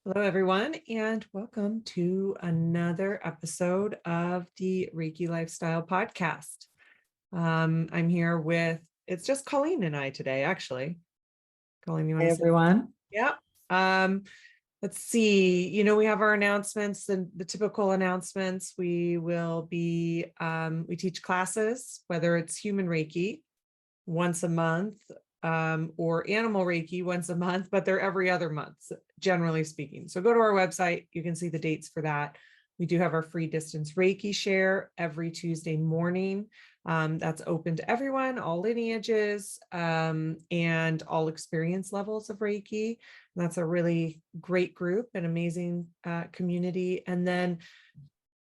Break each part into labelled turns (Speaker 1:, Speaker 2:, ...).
Speaker 1: Hello, everyone, and welcome to another episode of the Reiki Lifestyle podcast. I'm here with, it's just Colleen and I today, actually. Colleen, you want
Speaker 2: Hey
Speaker 1: to say?
Speaker 2: everyone.
Speaker 1: Yeah. Let's see, we have our announcements and the typical announcements. We teach classes, whether it's human Reiki once a month, or animal Reiki once a month, but they're every other month, generally speaking. So go to our website. You can see the dates for that. We do have our free distance Reiki share every Tuesday morning. That's open to everyone, all lineages, and all experience levels of Reiki. And that's a really great group and amazing community. And then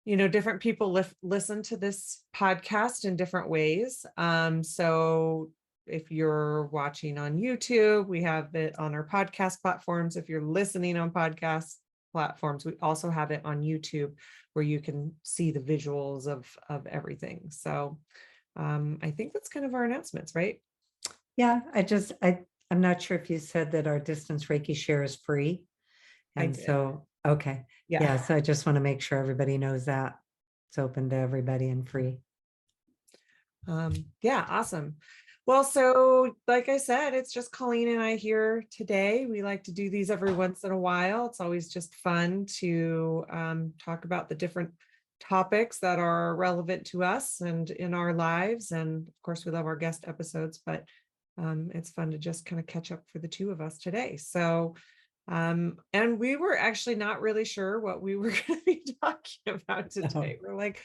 Speaker 1: different people listen to this podcast in different ways. So if you're watching on YouTube, we have it on our podcast platforms. If you're listening on podcast platforms, we also have it on YouTube where you can see the visuals of everything. So I think that's kind of our announcements, right?
Speaker 2: Yeah, I'm not sure if you said that our distance Reiki share is free.
Speaker 1: I
Speaker 2: And
Speaker 1: did.
Speaker 2: so, okay.
Speaker 1: Yeah.
Speaker 2: Yeah, so I just want to make sure everybody knows that it's open to everybody and free.
Speaker 1: Yeah, awesome. Well, so like I said, it's just Colleen and I here today. We like to do these every once in a while. It's always just fun to talk about the different topics that are relevant to us and in our lives. And of course, we love our guest episodes, but it's fun to just kind of catch up for the two of us today. So, and we were actually not really sure what we were going to be talking about today. We're like,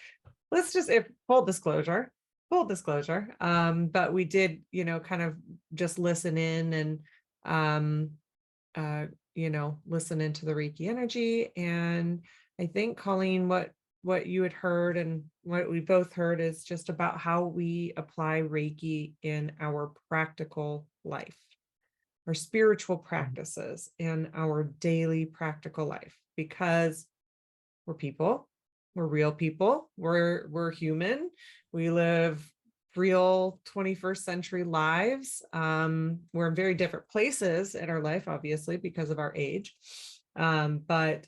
Speaker 1: let's just, if full disclosure, but we did, kind of just listen in and, listen into the Reiki energy. And I think, Colleen, what you had heard and what we both heard is just about how we apply Reiki in our practical life, our spiritual practices in our daily practical life, because we're people, we're real people, we're human, we live real 21st century lives. We're in very different places in our life, obviously, because of our age. But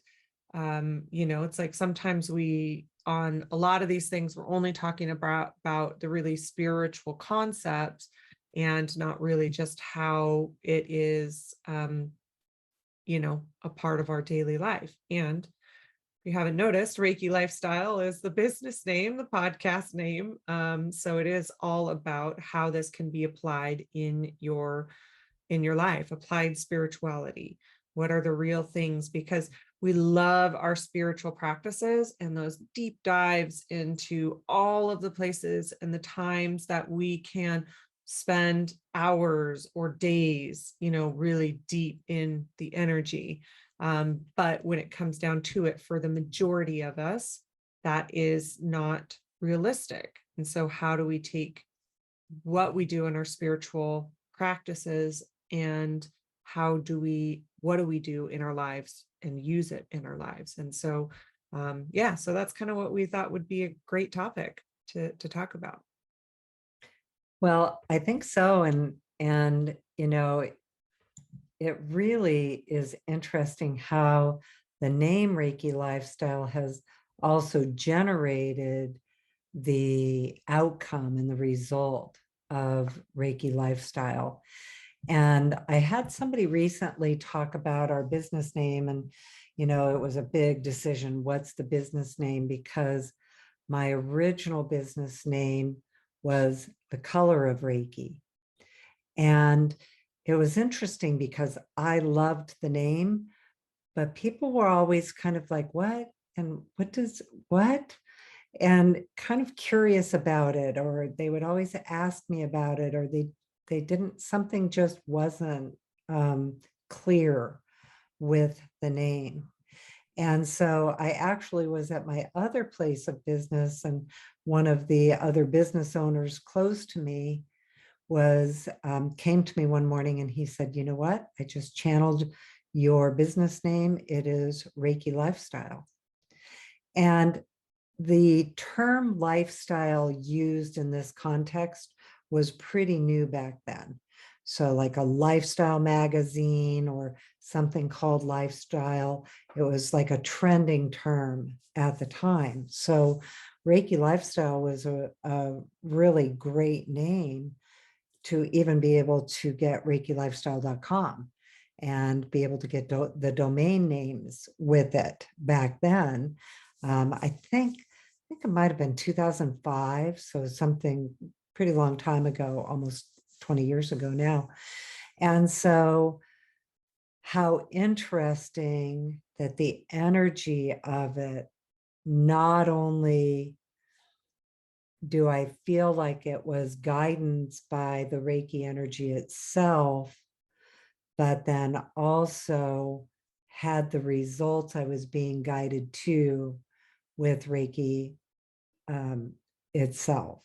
Speaker 1: it's like sometimes we, on a lot of these things, we're only talking about the really spiritual concepts and not really just how it is, a part of our daily life. And if you haven't noticed, Reiki Lifestyle is the business name, the podcast name. So it is all about how this can be applied in your life, applied spirituality. What are the real things? Because we love our spiritual practices and those deep dives into all of the places and the times that we can spend hours or days, really deep in the energy. But when it comes down to it, for the majority of us, that is not realistic. And so how do we take what we do in our spiritual practices and what do we do in our lives and use it in our lives? And so, so that's kind of what we thought would be a great topic to talk about.
Speaker 2: Well, I think so. And it really is interesting how the name Reiki Lifestyle has also generated the outcome and the result of Reiki Lifestyle. And I had somebody recently talk about our business name, and it was a big decision. What's the business name? Because my original business name was The Color of Reiki. And it was interesting because I loved the name, but people were always kind of like, what? And what? And kind of curious about it, or they would always ask me about it, or they didn't, something just wasn't clear with the name. And so I actually was at my other place of business, and one of the other business owners close to me came to me one morning and he said, you know what? I just channeled your business name. It is Reiki Lifestyle. And the term lifestyle used in this context was pretty new back then. So like a lifestyle magazine or something called Lifestyle. It was like a trending term at the time. So Reiki Lifestyle was a really great name to even be able to get ReikiLifestyle.com and be able to get the domain names with it back then. I think it might have been 2005, so something pretty long time ago, almost 20 years ago now. And so how interesting that the energy of it, not only do I feel like it was guidance by the Reiki energy itself, but then also had the results I was being guided to with Reiki itself.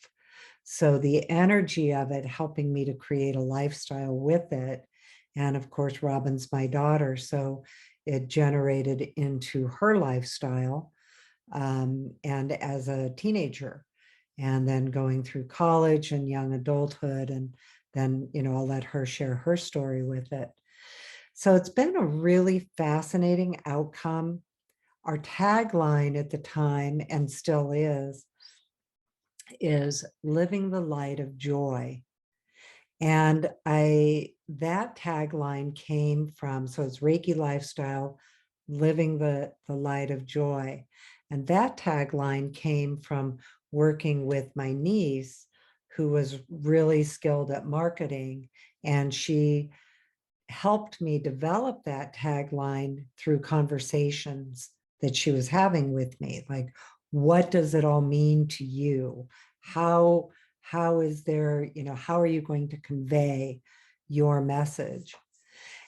Speaker 2: So the energy of it helping me to create a lifestyle with it. And of course, Robyn's my daughter. So it generated into her lifestyle. And as a teenager, and then going through college and young adulthood. And then, I'll let her share her story with it. So it's been a really fascinating outcome. Our tagline at the time, and still is living the light of joy. And that tagline came from, so it's Reiki Lifestyle, living the light of joy. And that tagline came from working with my niece, who was really skilled at marketing. And she helped me develop that tagline through conversations that she was having with me. Like, what does it all mean to you? How is there, how are you going to convey your message?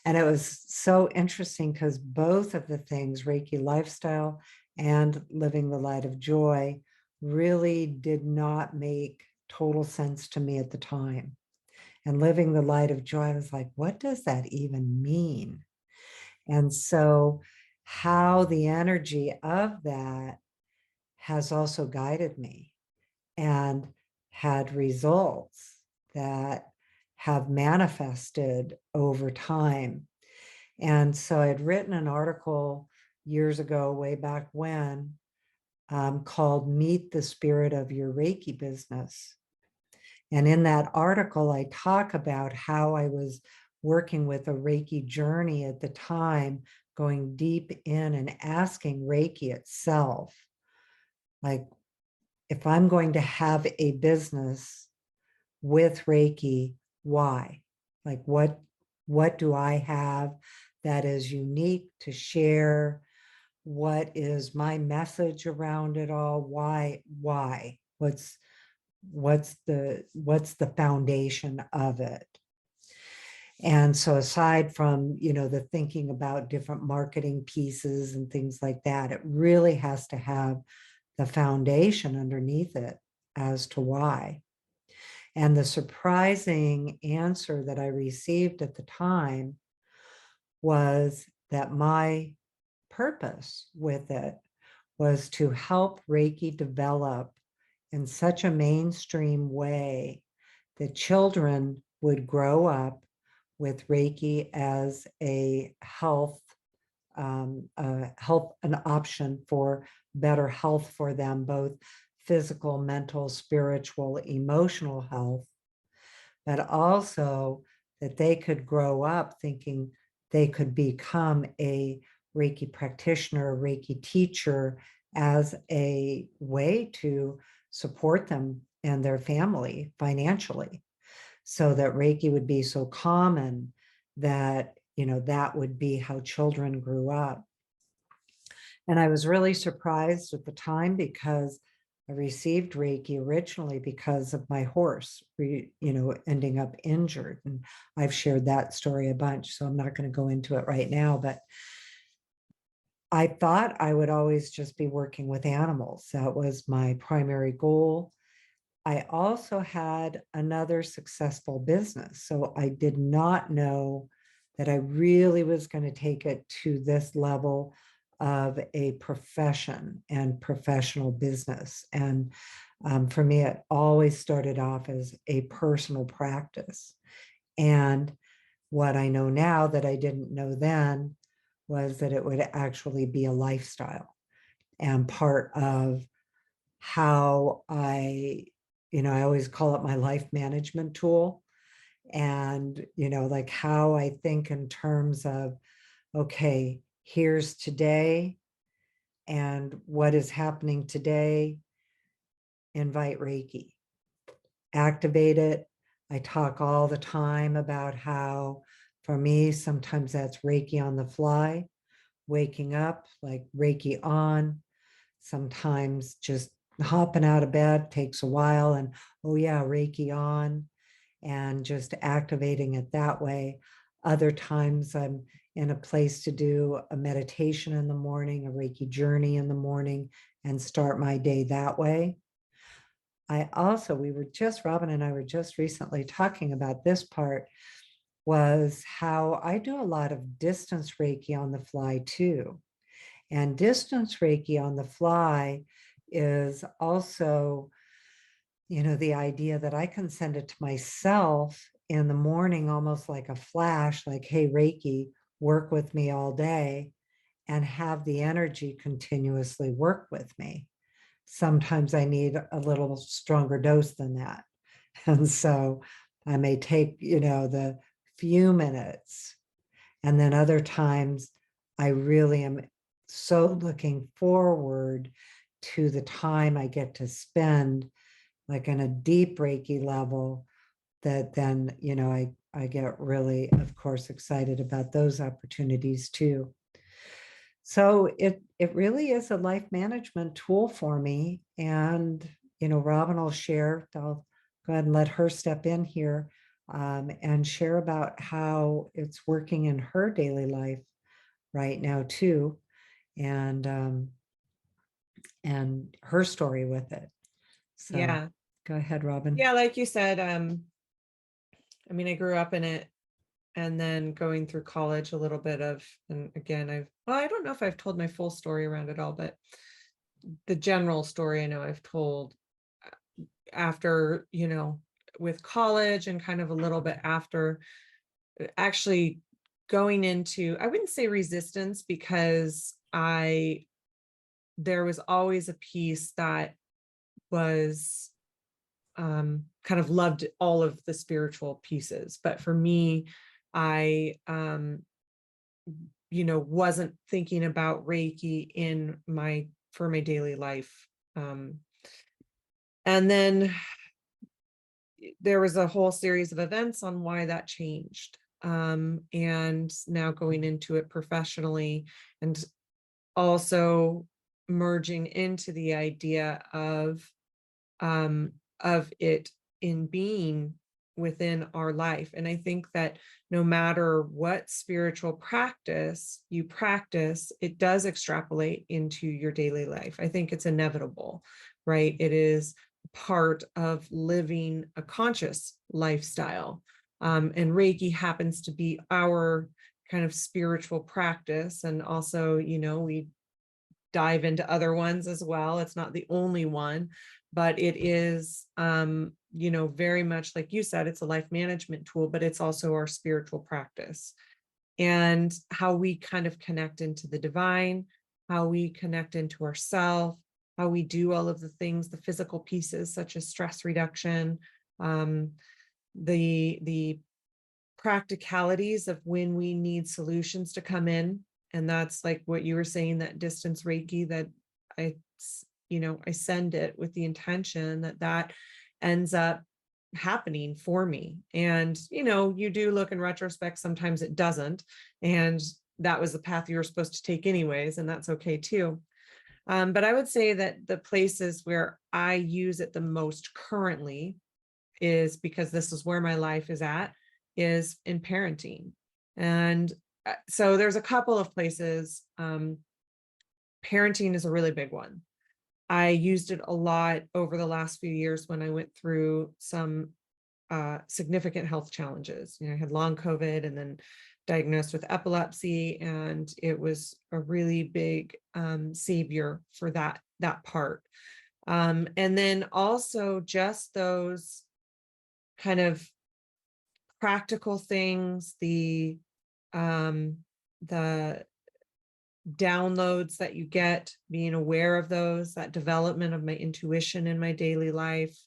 Speaker 2: And it was so interesting because both of the things, Reiki Lifestyle and Living the Light of Joy, really did not make total sense to me at the time. And Living the Light of Joy, I was like, what does that even mean? And so how the energy of that has also guided me and had results that have manifested over time. And so I'd written an article years ago, way back when, called Meet the Spirit of Your Reiki Business. And in that article, I talk about how I was working with a Reiki journey at the time, going deep in and asking Reiki itself, like, if I'm going to have a business with Reiki, why? Like, what do I have that is unique to share? What is my message around it all? Why? What's the foundation of it? And so aside from, the thinking about different marketing pieces and things like that, it really has to have the foundation underneath it as to why. And the surprising answer that I received at the time was that my purpose with it was to help Reiki develop in such a mainstream way that children would grow up with Reiki as an option for better health for them, both physical, mental, spiritual, emotional health, but also that they could grow up thinking they could become a Reiki practitioner, a Reiki teacher as a way to support them and their family financially, so that Reiki would be so common that, that would be how children grew up. And I was really surprised at the time because I received Reiki originally because of my horse, ending up injured. And I've shared that story a bunch, so I'm not going to go into it right now, but I thought I would always just be working with animals. That was my primary goal. I also had another successful business, so I did not know that I really was going to take it to this level of a profession and professional business. And for me, it always started off as a personal practice. And what I know now that I didn't know then was that it would actually be a lifestyle and part of how I always call it my life management tool. And, like how I think in terms of, okay, here's today and what is happening today. Invite Reiki, activate it. I talk all the time about how, for me, sometimes that's Reiki on the fly, waking up, like Reiki on. Sometimes just hopping out of bed takes a while, and oh, yeah, Reiki on, and just activating it that way. Other times I'm in a place to do a meditation in the morning, a Reiki journey in the morning, and start my day that way. Robyn and I were just recently talking about this part, was how I do a lot of distance Reiki on the fly too. And distance Reiki on the fly is also, the idea that I can send it to myself in the morning, almost like a flash, like, hey, Reiki, work with me all day, and have the energy continuously work with me. Sometimes I need a little stronger dose than that. And so I may take, the few minutes. And then other times I really am so looking forward to the time I get to spend like on a deep Reiki level, that then, I get really, of course, excited about those opportunities too. So it really is a life management tool for me. And, Robyn will share, I'll go ahead and let her step in here and share about how it's working in her daily life right now too. And her story with it. So
Speaker 1: Yeah.
Speaker 2: go ahead, Robyn.
Speaker 1: Yeah. Like you said, I grew up in it, and then going through college a little bit of, and again, I don't know if I've told my full story around it all, but the general story I know I've told after, with college and kind of a little bit after, actually going into, I wouldn't say resistance, because there was always a piece that was kind of loved all of the spiritual pieces. But for me, I wasn't thinking about Reiki for my daily life. And then there was a whole series of events on why that changed. And now going into it professionally, and also merging into the idea of it in being within our life. And I think that no matter what spiritual practice you practice, it does extrapolate into your daily life. I think it's inevitable, right? It is part of living a conscious lifestyle. And Reiki happens to be our kind of spiritual practice. And also, we dive into other ones as well. It's not the only one, but it is, very much like you said, it's a life management tool, but it's also our spiritual practice, and how we kind of connect into the divine, how we connect into ourself, how we do all of the things, the physical pieces such as stress reduction, the practicalities of when we need solutions to come in. And that's like what you were saying, that distance Reiki, that I send it with the intention that ends up happening for me. And, you do look in retrospect, sometimes it doesn't. And that was the path you were supposed to take anyways, and that's okay too. But I would say that the places where I use it the most currently is, because this is where my life is at, is in parenting. And so there's a couple of places. Parenting is a really big one. I used it a lot over the last few years when I went through some significant health challenges. I had long COVID and then diagnosed with epilepsy, and it was a really big savior for that part. And then also just those kind of practical things, um, the downloads that you get, being aware of those, that development of my intuition in my daily life,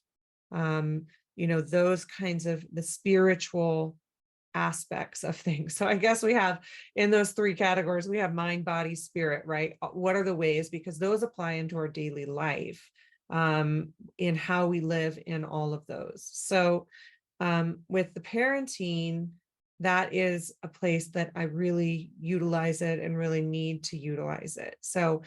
Speaker 1: those kinds of the spiritual aspects of things. So I guess we have in those three categories, we have mind, body, spirit, right? What are the ways? Because those apply into our daily life, in how we live in all of those. So with the parenting, that is a place that I really utilize it and really need to utilize it. So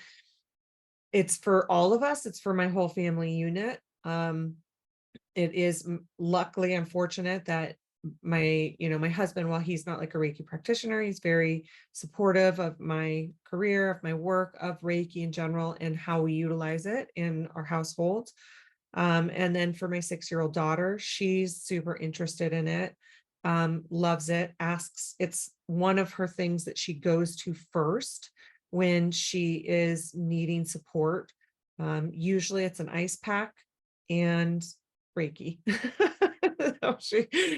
Speaker 1: it's for all of us. It's for my whole family unit. It is luckily, I'm fortunate that my husband, while he's not like a Reiki practitioner, he's very supportive of my career, of my work, of Reiki in general, and how we utilize it in our household. And then for my 6-year-old daughter, she's super interested in it, loves it, asks. It's one of her things that she goes to first when she is needing support. Usually it's an ice pack and Reiki.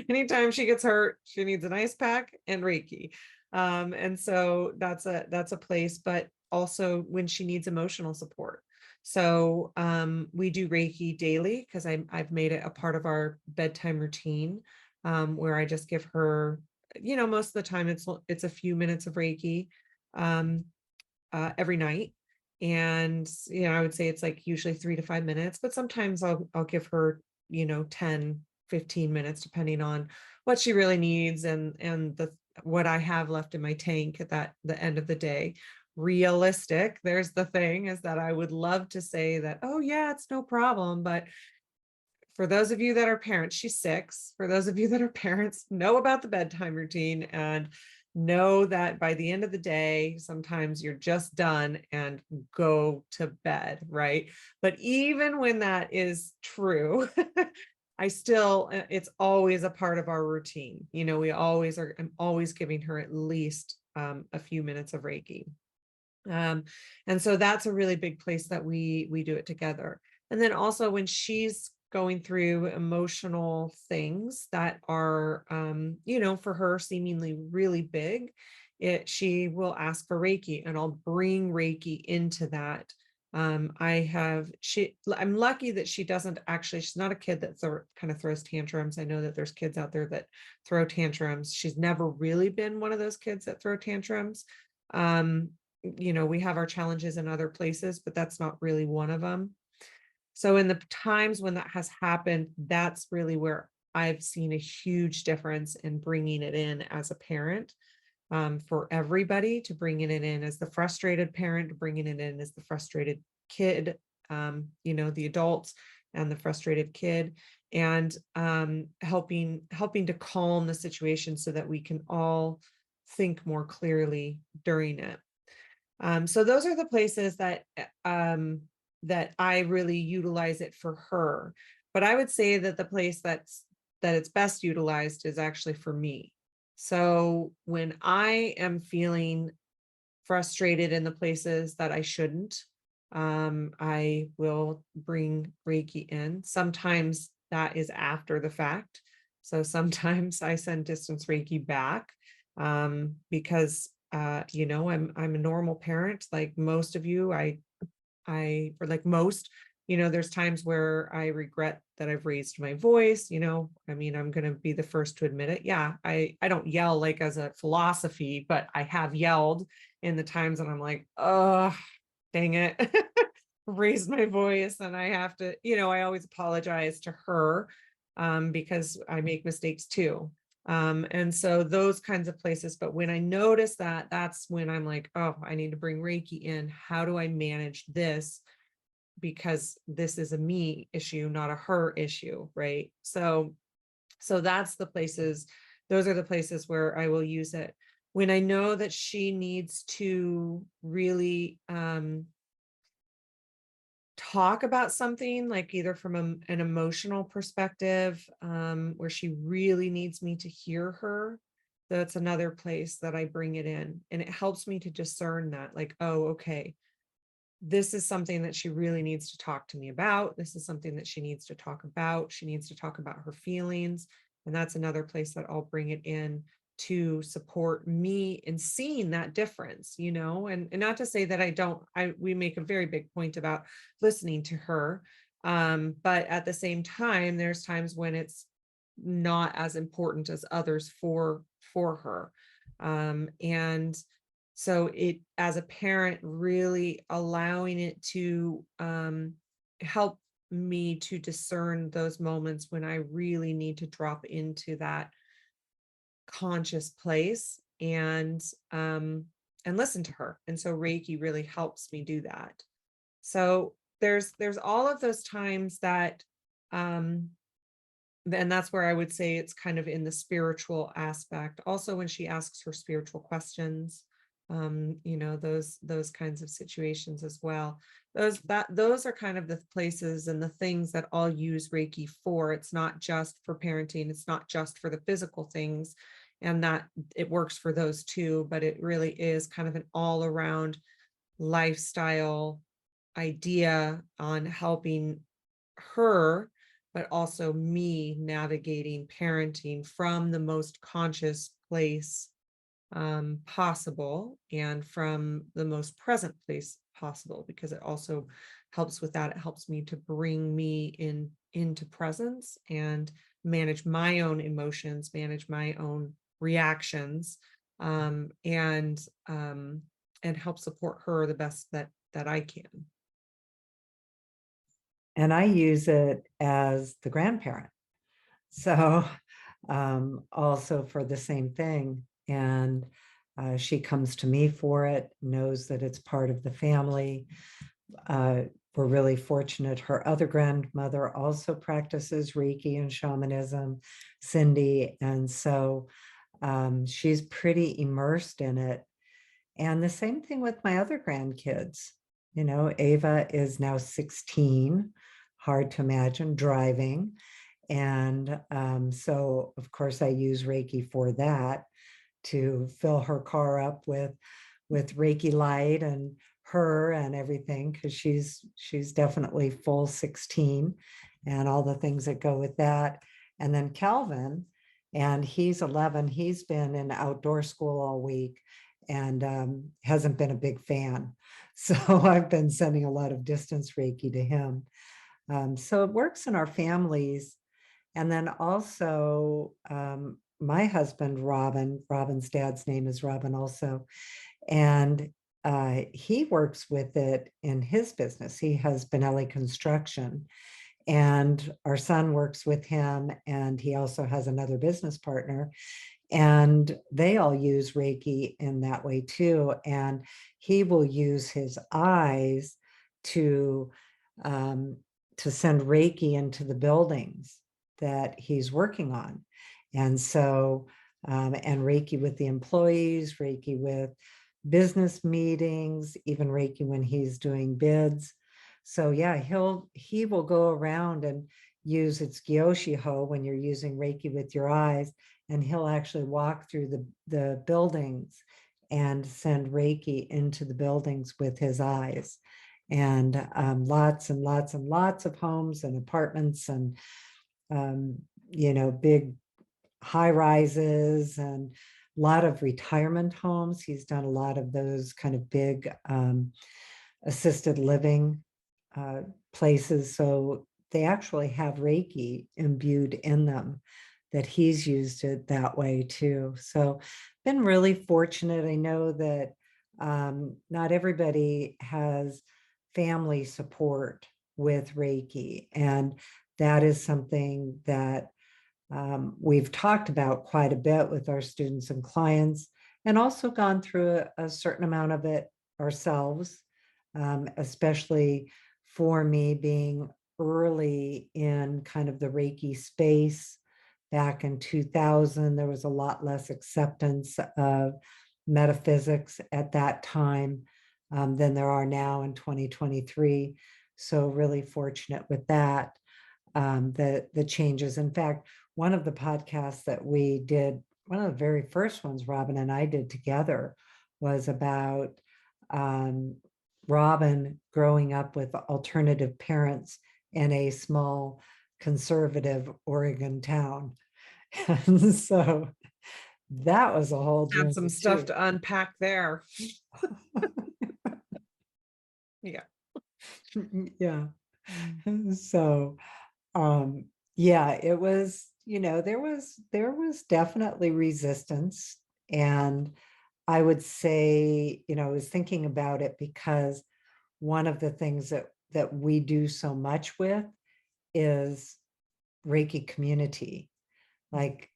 Speaker 1: Anytime she gets hurt, she needs an ice pack and Reiki. And so that's a place, but also when she needs emotional support. So we do Reiki daily because I've made it a part of our bedtime routine, where I just give her, most of the time it's a few minutes of Reiki every night. And I would say it's like usually 3 to 5 minutes, but sometimes I'll give her 10, 15 minutes depending on what she really needs and what I have left in my tank at the end of the day. Realistic, there's the thing, is that I would love to say that, oh yeah, it's no problem, but for those of you that are parents, she's 6. For those of you that are parents, know about the bedtime routine and know that by the end of the day, sometimes you're just done and go to bed, right? But even when that is true, it's always a part of our routine. I'm always giving her at least a few minutes of Reiki. And so that's a really big place that we do it together. And then also when she's going through emotional things that are, for her seemingly really big, she will ask for Reiki, and I'll bring Reiki into that. I'm lucky that she's not a kid that kind of throws tantrums. I know that there's kids out there that throw tantrums. She's never really been one of those kids that throw tantrums. We have our challenges in other places, but that's not really one of them. So in the times when that has happened, that's really where I've seen a huge difference in bringing it in as a parent, for everybody, to bringing it in as the frustrated parent, bringing it in as the frustrated kid, the adults and the frustrated kid, and helping to calm the situation so that we can all think more clearly during it. So those are the places that I really utilize it for her. But I would say that the place that it's best utilized is actually for me. So when I am feeling frustrated in the places that I shouldn't, I will bring Reiki in. Sometimes that is after the fact. So sometimes I send distance Reiki back, because I'm a normal parent like most of you. Or like most, there's times where I regret that I've raised my voice. I'm going to be the first to admit it. Yeah, I don't yell like as a philosophy, but I have yelled in the times that I'm like, oh, dang it, raised my voice, and I have to, I always apologize to her, because I make mistakes too. And so those kinds of places. But when I notice that, that's when I'm like, oh, I need to bring Reiki in. How do I manage this? Because this is a me issue, not a her issue, right? So those are the places where I will use it. When I know that she needs to really talk about something, like either from an emotional perspective, where she really needs me to hear her, that's another place that I bring it in. And it helps me to discern that, like, oh, okay, this is something that she really needs to talk to me about. This is something that she needs to talk about. She needs to talk about her feelings. And that's another place that I'll bring it in to support me in seeing that difference, and not to say that we make a very big point about listening to her. But at the same time, there's times when it's not as important as others for her. And so it, as a parent, really allowing it to help me to discern those moments when I really need to drop into that conscious place and listen to her. And so Reiki really helps me do that. So there's all of those times that and that's where I would say it's kind of in the spiritual aspect. Also, when she asks her spiritual questions, those kinds of situations as well. Those are kind of the places and the things that I'll use Reiki for. It's not just for parenting, it's not just for the physical things, and that it works for those too, but it really is kind of an all-around lifestyle idea on helping her, but also me navigating parenting from the most conscious place possible and from the most present place possible, because it also helps with that. It helps me to bring me into presence and manage my own emotions, manage my own reactions, and help support her the best that I can.
Speaker 2: And I use it as the grandparent. So also for the same thing. And she comes to me for it, knows that it's part of the family. We're really fortunate. Her other grandmother also practices Reiki and shamanism, Cindy. And so she's pretty immersed in it. And the same thing with my other grandkids. Ava is now 16, hard to imagine, driving. And so, of course, I use Reiki for that, to fill her car up with Reiki light and her and everything, because she's definitely full 16 and all the things that go with that. And then Calvin, and he's 11, he's been in outdoor school all week and hasn't been a big fan. So I've been sending a lot of distance Reiki to him. So it works in our families. And then also my husband, Robyn's dad's name is Robyn also. And he works with it in his business. He has Benelli Construction. And our son works with him, and he also has another business partner. And they all use Reiki in that way too. And he will use his eyes to send Reiki into the buildings that he's working on. And so, and Reiki with the employees, Reiki with business meetings, even Reiki when he's doing bids. So yeah, he will go around and use, it's Gyoshiho when you're using Reiki with your eyes, and he'll actually walk through the buildings and send Reiki into the buildings with his eyes. And lots and lots and lots of homes and apartments and big high rises and a lot of retirement homes. He's done a lot of those kind of big assisted living places. So they actually have Reiki imbued in them, that he's used it that way too. So been really fortunate. I know that not everybody has family support with Reiki, and that is something that we've talked about quite a bit with our students and clients, and also gone through a certain amount of it ourselves, especially for me being early in kind of the Reiki space. Back in 2000, there was a lot less acceptance of metaphysics at that time than there are now in 2023. So really fortunate with that, the changes. In fact, one of the podcasts that we did, one of the very first ones Robyn and I did together, was about Robyn growing up with alternative parents in a small conservative Oregon town. And so that was a whole
Speaker 1: Had some
Speaker 2: journey
Speaker 1: stuff
Speaker 2: too.
Speaker 1: to unpack there. Yeah.
Speaker 2: Yeah.
Speaker 1: Mm.
Speaker 2: So, yeah, it was, there was definitely resistance. And I would say, I was thinking about it because one of the things that we do so much with is Reiki community. Like,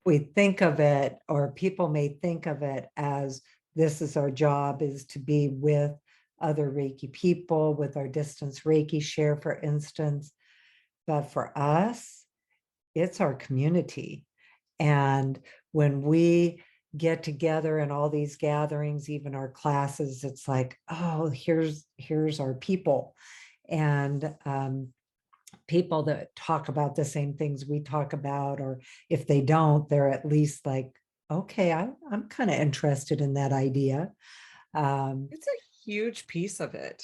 Speaker 2: we think of it, or people may think of it as, this is our job, is to be with other Reiki people, with our distance Reiki share, for instance. But for us, it's our community. And when we get together in all these gatherings, even our classes, it's like, oh, here's our people. And people that talk about the same things we talk about, or if they don't, they're at least like, okay, I'm kind of interested in that idea.
Speaker 1: It's a huge piece of it.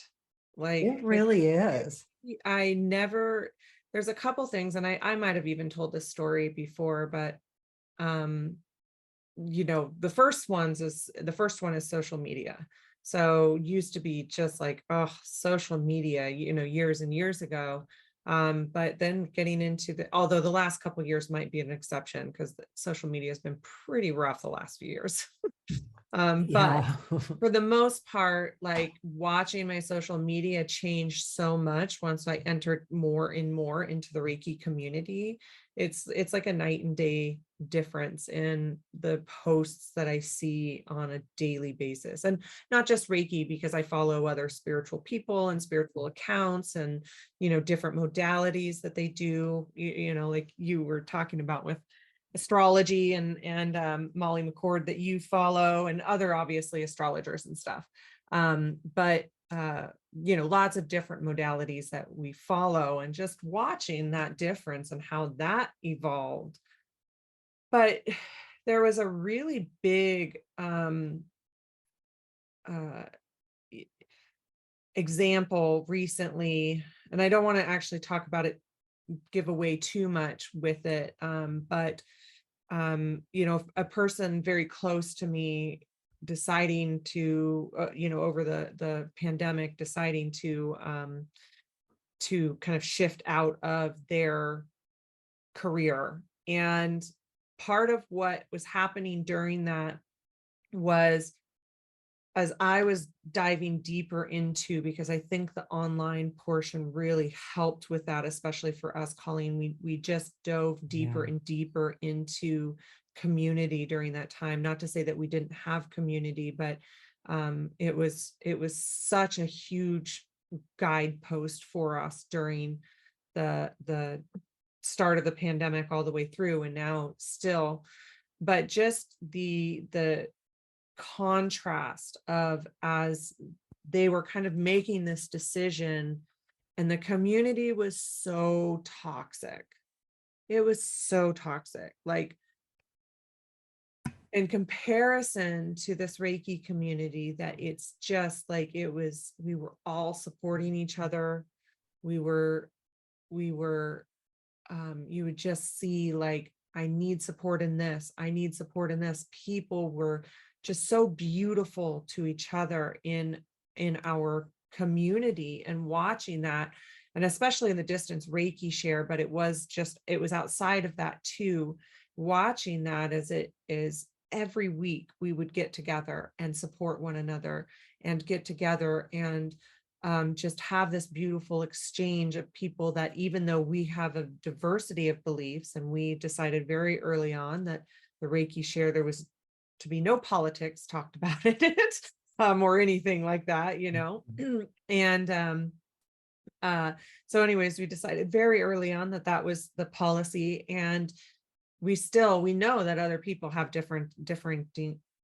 Speaker 1: Like,
Speaker 2: It really
Speaker 1: it-
Speaker 2: is.
Speaker 1: I never, there's a couple things, and I might have even told this story before, but um, the first one is social media. So used to be just like, oh, social media, years and years ago. But then getting into although the last couple of years might be an exception, because social media has been pretty rough the last few years. But
Speaker 2: Yeah.
Speaker 1: for the most part, like, watching my social media change so much once I entered more and more into the Reiki community. It's like a night and day difference in the posts that I see on a daily basis. And not just Reiki, because I follow other spiritual people and spiritual accounts, and different modalities that they do, like you were talking about with astrology, and Molly McCord that you follow, and other obviously astrologers and stuff. But lots of different modalities that we follow, and just watching that difference and how that evolved. But there was a really big uh, example recently, and I don't want to actually talk about it, give away too much with it, but a person very close to me deciding to, over the pandemic, deciding to kind of shift out of their career. And part of what was happening during that was, as I was diving deeper into, because I think the online portion really helped with that, especially for us, Colleen, we just dove deeper
Speaker 2: Yeah.
Speaker 1: and deeper into community during that time. Not to say that we didn't have community, but it was such a huge guidepost for us during the start of the pandemic all the way through, and now still. But just the contrast of, as they were kind of making this decision, and the community was so toxic. It was so toxic. Like, in comparison to this Reiki community, that it's just like, we were all supporting each other. We were you would just see, like, I need support in this, I need support in this. People were just so beautiful to each other in our community, and watching that, and especially in the distance Reiki share, but it was outside of that too, watching that, as it is every week we would get together and support one another, and get together and just have this beautiful exchange of people, that even though we have a diversity of beliefs, and we decided very early on that the Reiki share, there was to be no politics talked about it, or anything like that, and so anyways, we decided very early on that that was the policy. And we know that other people have differing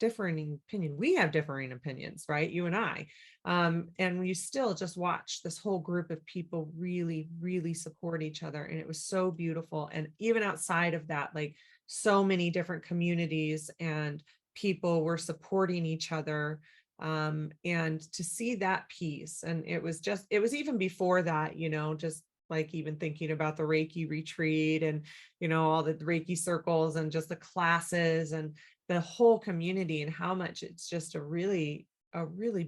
Speaker 1: opinion. We have differing opinions, right? You and I. And we still just watch this whole group of people really, really support each other. And it was so beautiful. And even outside of that, like, so many different communities and people were supporting each other. And to see that piece, and it was even before that, just like even thinking about the Reiki retreat and, all the Reiki circles and just the classes and the whole community, and how much it's just a really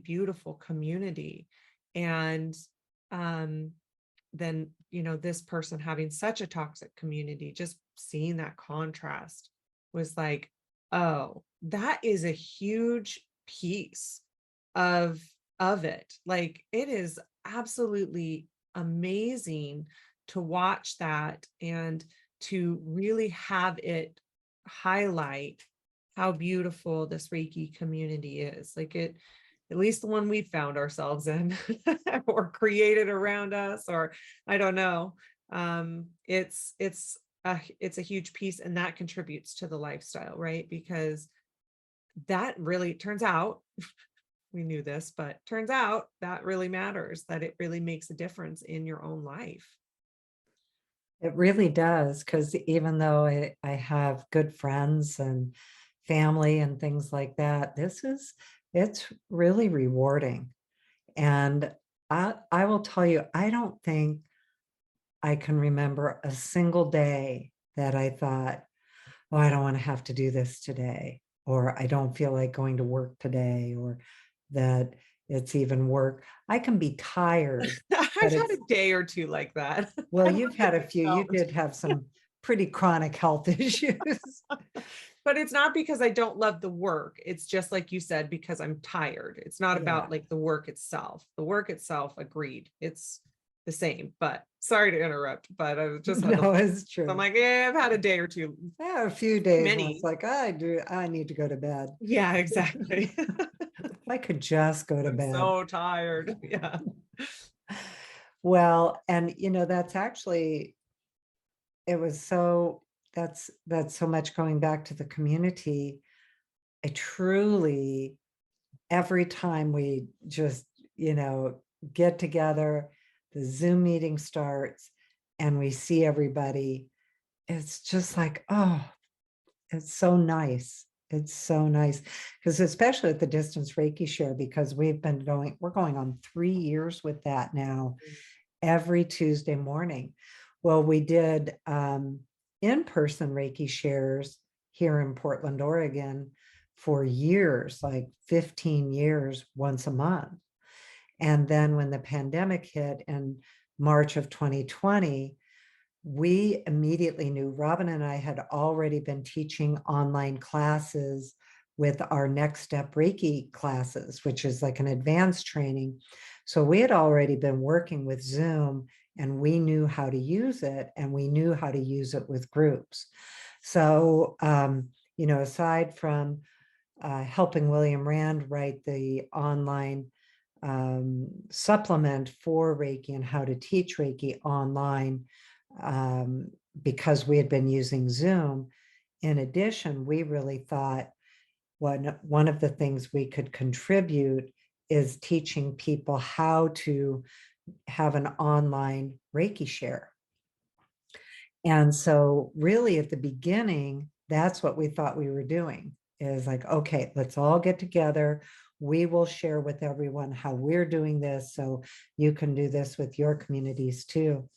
Speaker 1: beautiful community. And then, this person having such a toxic community, just seeing that contrast was like, oh, that is a huge piece of it. Like, it is absolutely amazing to watch that and to really have it highlight how beautiful this Reiki community is. Like, it, at least the one we found ourselves in or created around us, or I don't know. It's a huge piece, and that contributes to the lifestyle, right? Because that really turns out, we knew this, but turns out that really matters, that it really makes a difference in your own life.
Speaker 2: It really does, because even though I have good friends and family and things like that, it's really rewarding. And I will tell you, I don't think I can remember a single day that I thought, oh, I don't want to have to do this today, or I don't feel like going to work today, or that it's even work. I can be tired,
Speaker 1: I've
Speaker 2: but
Speaker 1: had
Speaker 2: it's,
Speaker 1: a day or two like that.
Speaker 2: well,
Speaker 1: I
Speaker 2: you've had a few, you
Speaker 1: don't.
Speaker 2: did have some pretty chronic health issues.
Speaker 1: But it's not because I don't love the work. It's just like you said, because I'm tired. It's not
Speaker 2: Yeah,
Speaker 1: about like the work itself. The work itself, agreed. It's the same. But sorry to interrupt, but I just had to.
Speaker 2: no, it's
Speaker 1: I'm
Speaker 2: true.
Speaker 1: like, yeah, I've had a day or two.
Speaker 2: I have a few days when it's
Speaker 1: Many.
Speaker 2: like, I need to go to bed.
Speaker 1: Yeah, exactly.
Speaker 2: If I could just go to
Speaker 1: I'm
Speaker 2: bed.
Speaker 1: so tired. Yeah.
Speaker 2: Well, and that's actually, it was so, that's so much going back to the community. I truly, every time we just, get together, the Zoom meeting starts and we see everybody, it's just like, oh, it's so nice. It's so nice. Because especially at the distance Reiki share, because we're going on 3 years with that now, every Tuesday morning. Well, we did in-person Reiki shares here in Portland, Oregon for years, like 15 years, once a month. And then when the pandemic hit in March of 2020, we immediately knew, Robyn and I had already been teaching online classes with our Next Step Reiki classes, which is like an advanced training. So we had already been working with Zoom, and we knew how to use it, and we knew how to use it with groups. So, aside from helping William Rand write the online supplement for Reiki and how to teach Reiki online, because we had been using Zoom. In addition, we really thought one of the things we could contribute is teaching people how to have an online Reiki share. And so really at the beginning, that's what we thought we were doing, is like, okay, let's all get together. We will share with everyone how we're doing this, so you can do this with your communities too.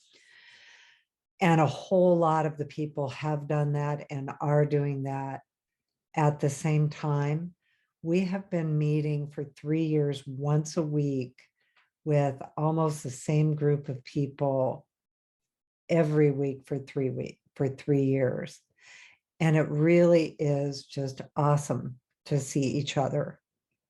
Speaker 2: And a whole lot of the people have done that and are doing that. At the same time, we have been meeting for 3 years, once a week, with almost the same group of people every week for 3 years. And it really is just awesome to see each other,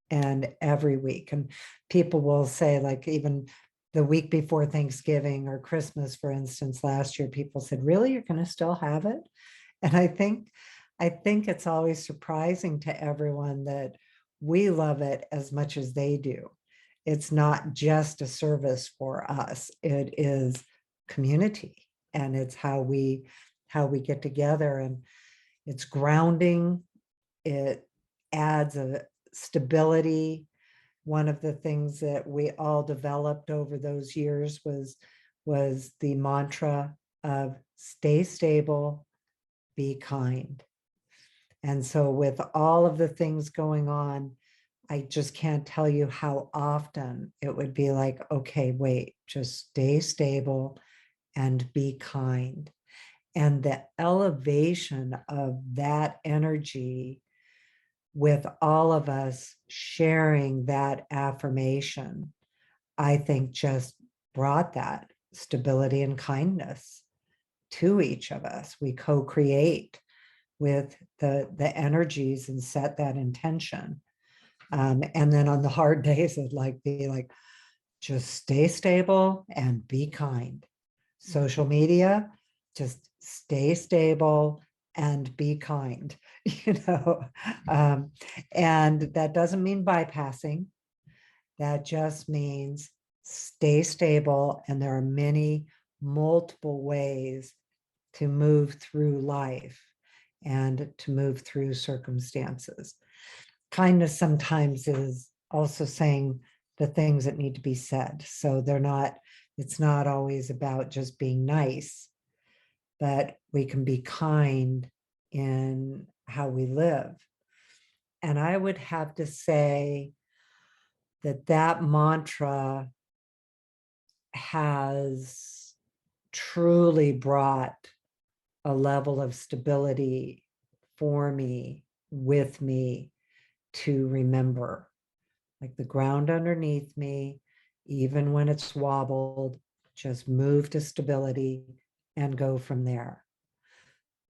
Speaker 2: and every week. And people will say, like, even the week before Thanksgiving or Christmas, for instance, last year, people said, really, you're going to still have it? And I think it's always surprising to everyone that we love it as much as they do. It's not just a service for us. It is community, and it's how we get together, and it's grounding. It adds a stability. One of the things that we all developed over those years was the mantra of stay stable, be kind. And so with all of the things going on, I just can't tell you how often it would be like, okay, wait, just stay stable and be kind. And the elevation of that energy with all of us sharing that affirmation, I think just brought that stability and kindness to each of us. We co-create with the energies and set that intention. And then on the hard days, it'd like be like, just stay stable and be kind. Social media, just stay stable and be kind, you know. And that doesn't mean bypassing. That just means stay stable. And there are many, multiple ways to move through life and to move through circumstances. Kindness sometimes is also saying the things that need to be said. So it's not always about just being nice, but we can be kind in how we live. And I would have to say that mantra has truly brought a level of stability for me, with me, to remember, like the ground underneath me, even when it's wobbled, just move to stability and go from there.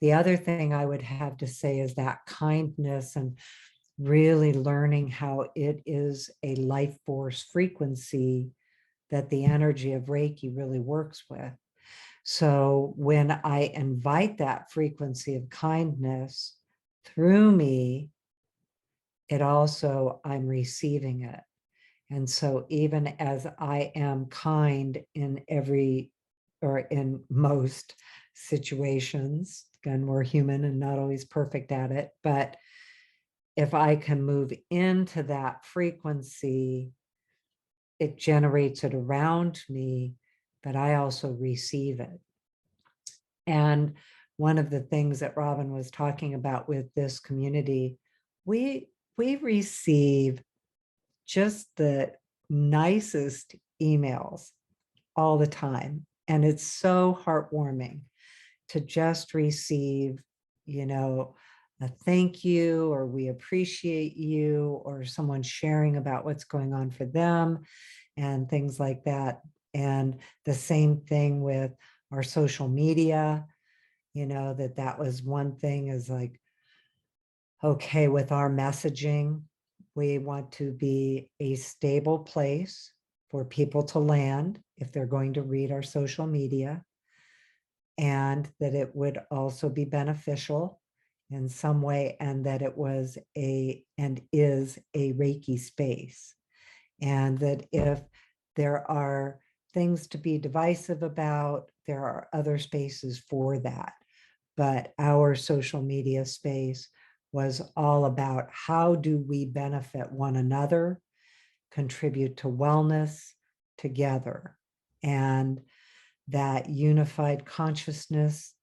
Speaker 2: The other thing I would have to say is that kindness and really learning how it is a life force frequency that the energy of Reiki really works with. So when I invite that frequency of kindness through me, it also, I'm receiving it. And so even as I am kind in every, or in most situations, again, we're human and not always perfect at it, but if I can move into that frequency, it generates it around me, but I also receive it. And one of the things that Robyn was talking about with this community, we receive just the nicest emails all the time. And it's so heartwarming to just receive, a thank you, or we appreciate you, or someone sharing about what's going on for them and things like that. And the same thing with our social media, that was one thing, is like, okay, with our messaging, we want to be a stable place for people to land if they're going to read our social media, and that it would also be beneficial in some way, and that it was and is a Reiki space. And that if there are things to be divisive about, there are other spaces for that. But our social media space was all about how do we benefit one another, contribute to wellness together, and that unified consciousness.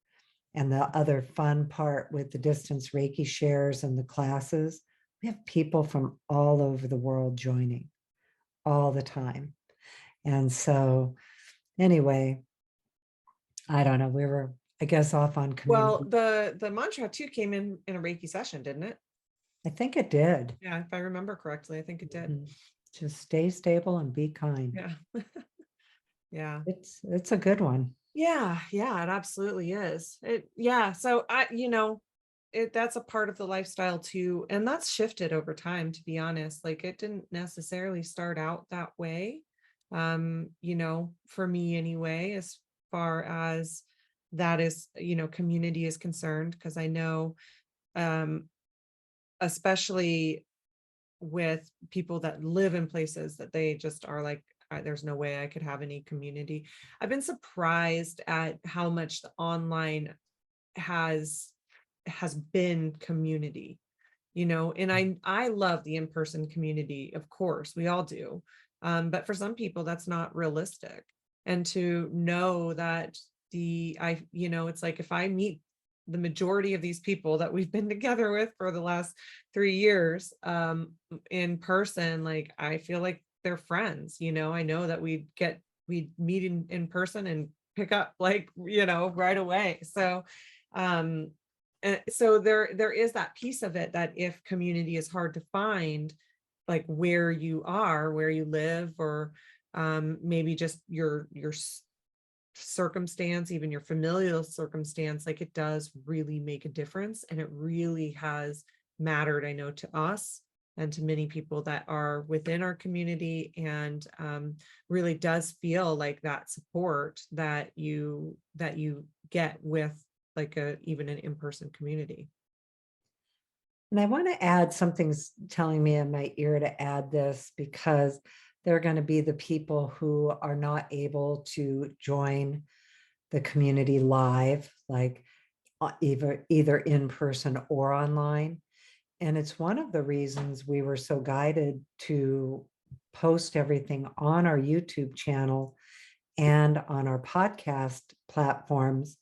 Speaker 2: And the other fun part with the distance Reiki shares and the classes, we have people from all over the world joining all the time. And so anyway, I don't know, we were, I guess, off on community.
Speaker 1: Well, the mantra too came in a Reiki session, didn't it?
Speaker 2: I think it did.
Speaker 1: Yeah, if I remember correctly, I think it did.
Speaker 2: Just stay stable and be kind.
Speaker 1: Yeah. Yeah.
Speaker 2: It's a good one.
Speaker 1: Yeah, it absolutely is. So that's a part of the lifestyle too. And that's shifted over time, to be honest. Like, it didn't necessarily start out that way. For me anyway, as far as that is, community is concerned, because I know, especially with people that live in places that they just are like, there's no way I could have any community. I've been surprised at how much the online has been community, and I love the in-person community, of course, we all do. But for some people that's not realistic. And to know that it's like, if I meet the majority of these people that we've been together with for the last 3 years, in person, like, I feel like they're friends. I know that we'd meet in person and pick up like, right away. So, so there is that piece of it, that if community is hard to find, like where you are, where you live, or maybe just your circumstance, even your familial circumstance, like it does really make a difference. And it really has mattered, I know, to us and to many people that are within our community, and really does feel like that support that you get with like even an in-person community.
Speaker 2: And I want to add, something's telling me in my ear to add this, because they're going to be the people who are not able to join the community live, like either in person or online. And it's one of the reasons we were so guided to post everything on our YouTube channel and on our podcast platforms,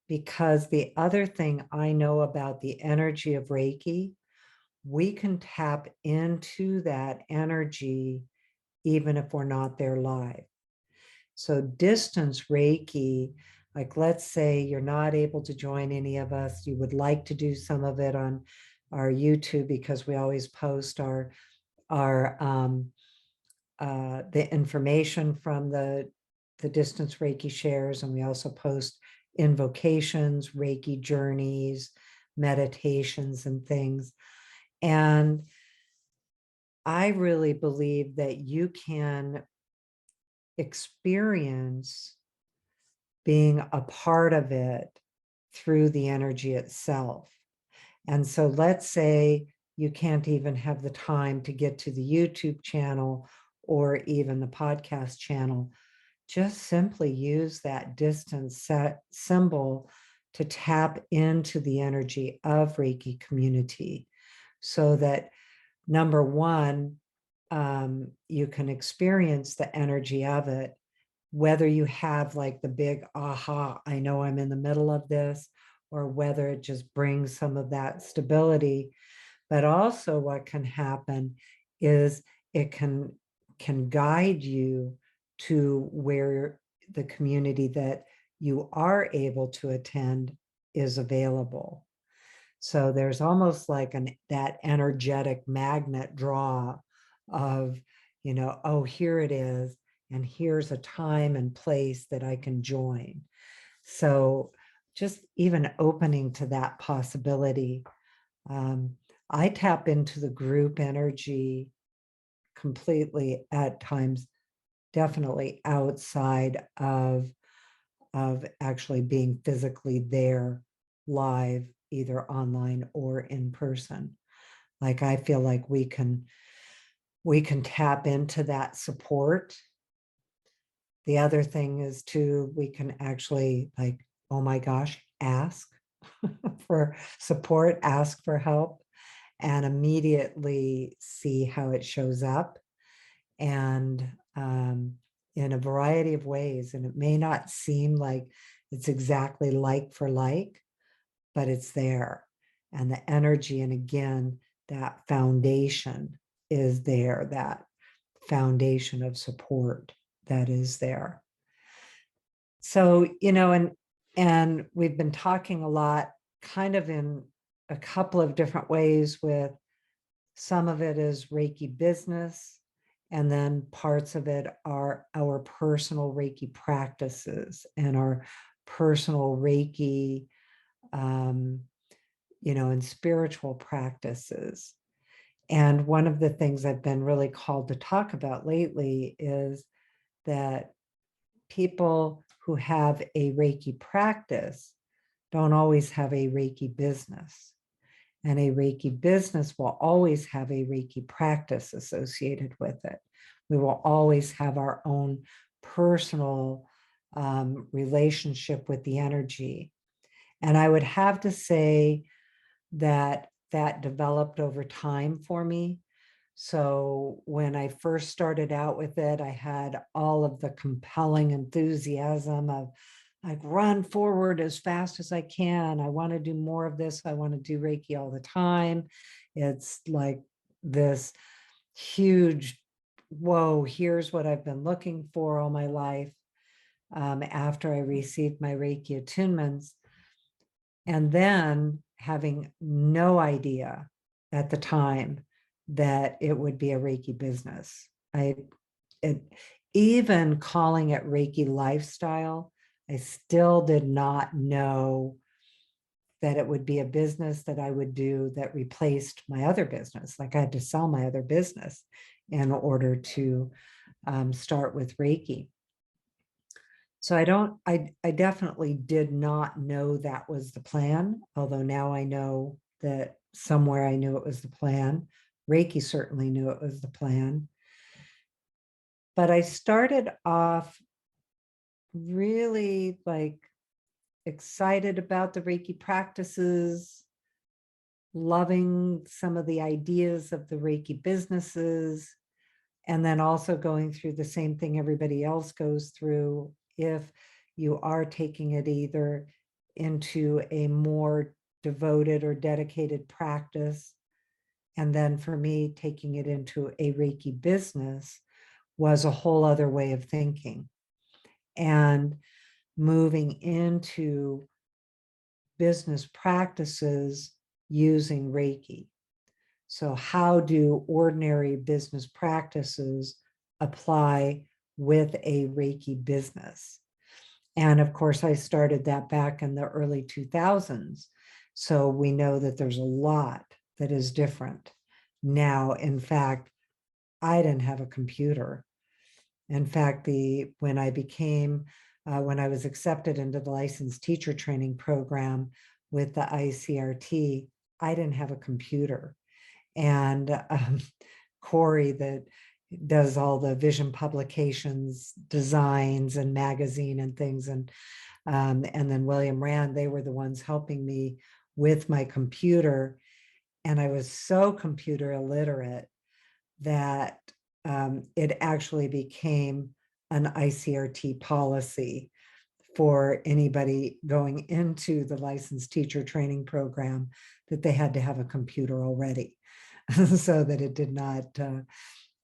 Speaker 2: because the other thing I know about the energy of Reiki, we can tap into that energy even if we're not there live. So distance Reiki, like let's say you're not able to join any of us, you would like to do some of it on our YouTube, because we always post our the information from the distance Reiki shares, and we also post invocations, Reiki journeys, meditations, and things. And I really believe that you can experience being a part of it through the energy itself. And so let's say you can't even have the time to get to the YouTube channel or even the podcast channel. Just simply use that distance set symbol to tap into the energy of Reiki community, so that number one, you can experience the energy of it, whether you have like the big aha, I know I'm in the middle of this, or whether it just brings some of that stability. But also what can happen is it can guide you to where the community that you are able to attend is available. So there's almost like that energetic magnet draw of, oh, here it is, and here's a time and place that I can join. So just even opening to that possibility. I tap into the group energy completely at times, definitely outside of actually being physically there live, either online or in person. Like I feel like we can tap into that support. The other thing is too, we can actually, like, oh my gosh, ask for support, ask for help, and immediately see how it shows up. And in a variety of ways. And it may not seem like it's exactly like for like, but it's there. And the energy, and again, that foundation is there, that foundation of support that is there. So, and we've been talking a lot, kind of in a couple of different ways, with some of it is Reiki business, and then parts of it are our personal Reiki practices and our personal Reiki, and spiritual practices. And one of the things I've been really called to talk about lately is that people who have a Reiki practice don't always have a Reiki business. And a Reiki business will always have a Reiki practice associated with it. We will always have our own personal relationship with the energy. And I would have to say that developed over time for me. So when I first started out with it, I had all of the compelling enthusiasm of like, run forward as fast as I can. I want to do more of this. I want to do Reiki all the time. It's like this huge, whoa, here's what I've been looking for all my life. after I received my Reiki attunements, and then having no idea at the time that it would be a Reiki business. It, even calling it Reiki Lifestyle, I still did not know that it would be a business that I would do that replaced my other business. Like I had to sell my other business in order to start with Reiki. So I definitely did not know that was the plan, although now I know that somewhere I knew it was the plan. Reiki certainly knew it was the plan. But I started off really like excited about the Reiki practices, loving some of the ideas of the Reiki businesses, and then also going through the same thing everybody else goes through if you are taking it either into a more devoted or dedicated practice. And then for me, taking it into a Reiki business was a whole other way of thinking. And moving into business practices using Reiki. So how do ordinary business practices apply with a Reiki business? And of course, I started that back in the early 2000s. So we know that there's a lot that is different now. In fact, I didn't have a computer. In fact, when I was accepted into the licensed teacher training program with the ICRT, I didn't have a computer. And Corey, that does all the vision publications, designs and magazine and things, and then William Rand, they were the ones helping me with my computer. And I was so computer illiterate that it actually became an ICRT policy for anybody going into the licensed teacher training program that they had to have a computer already so that it did not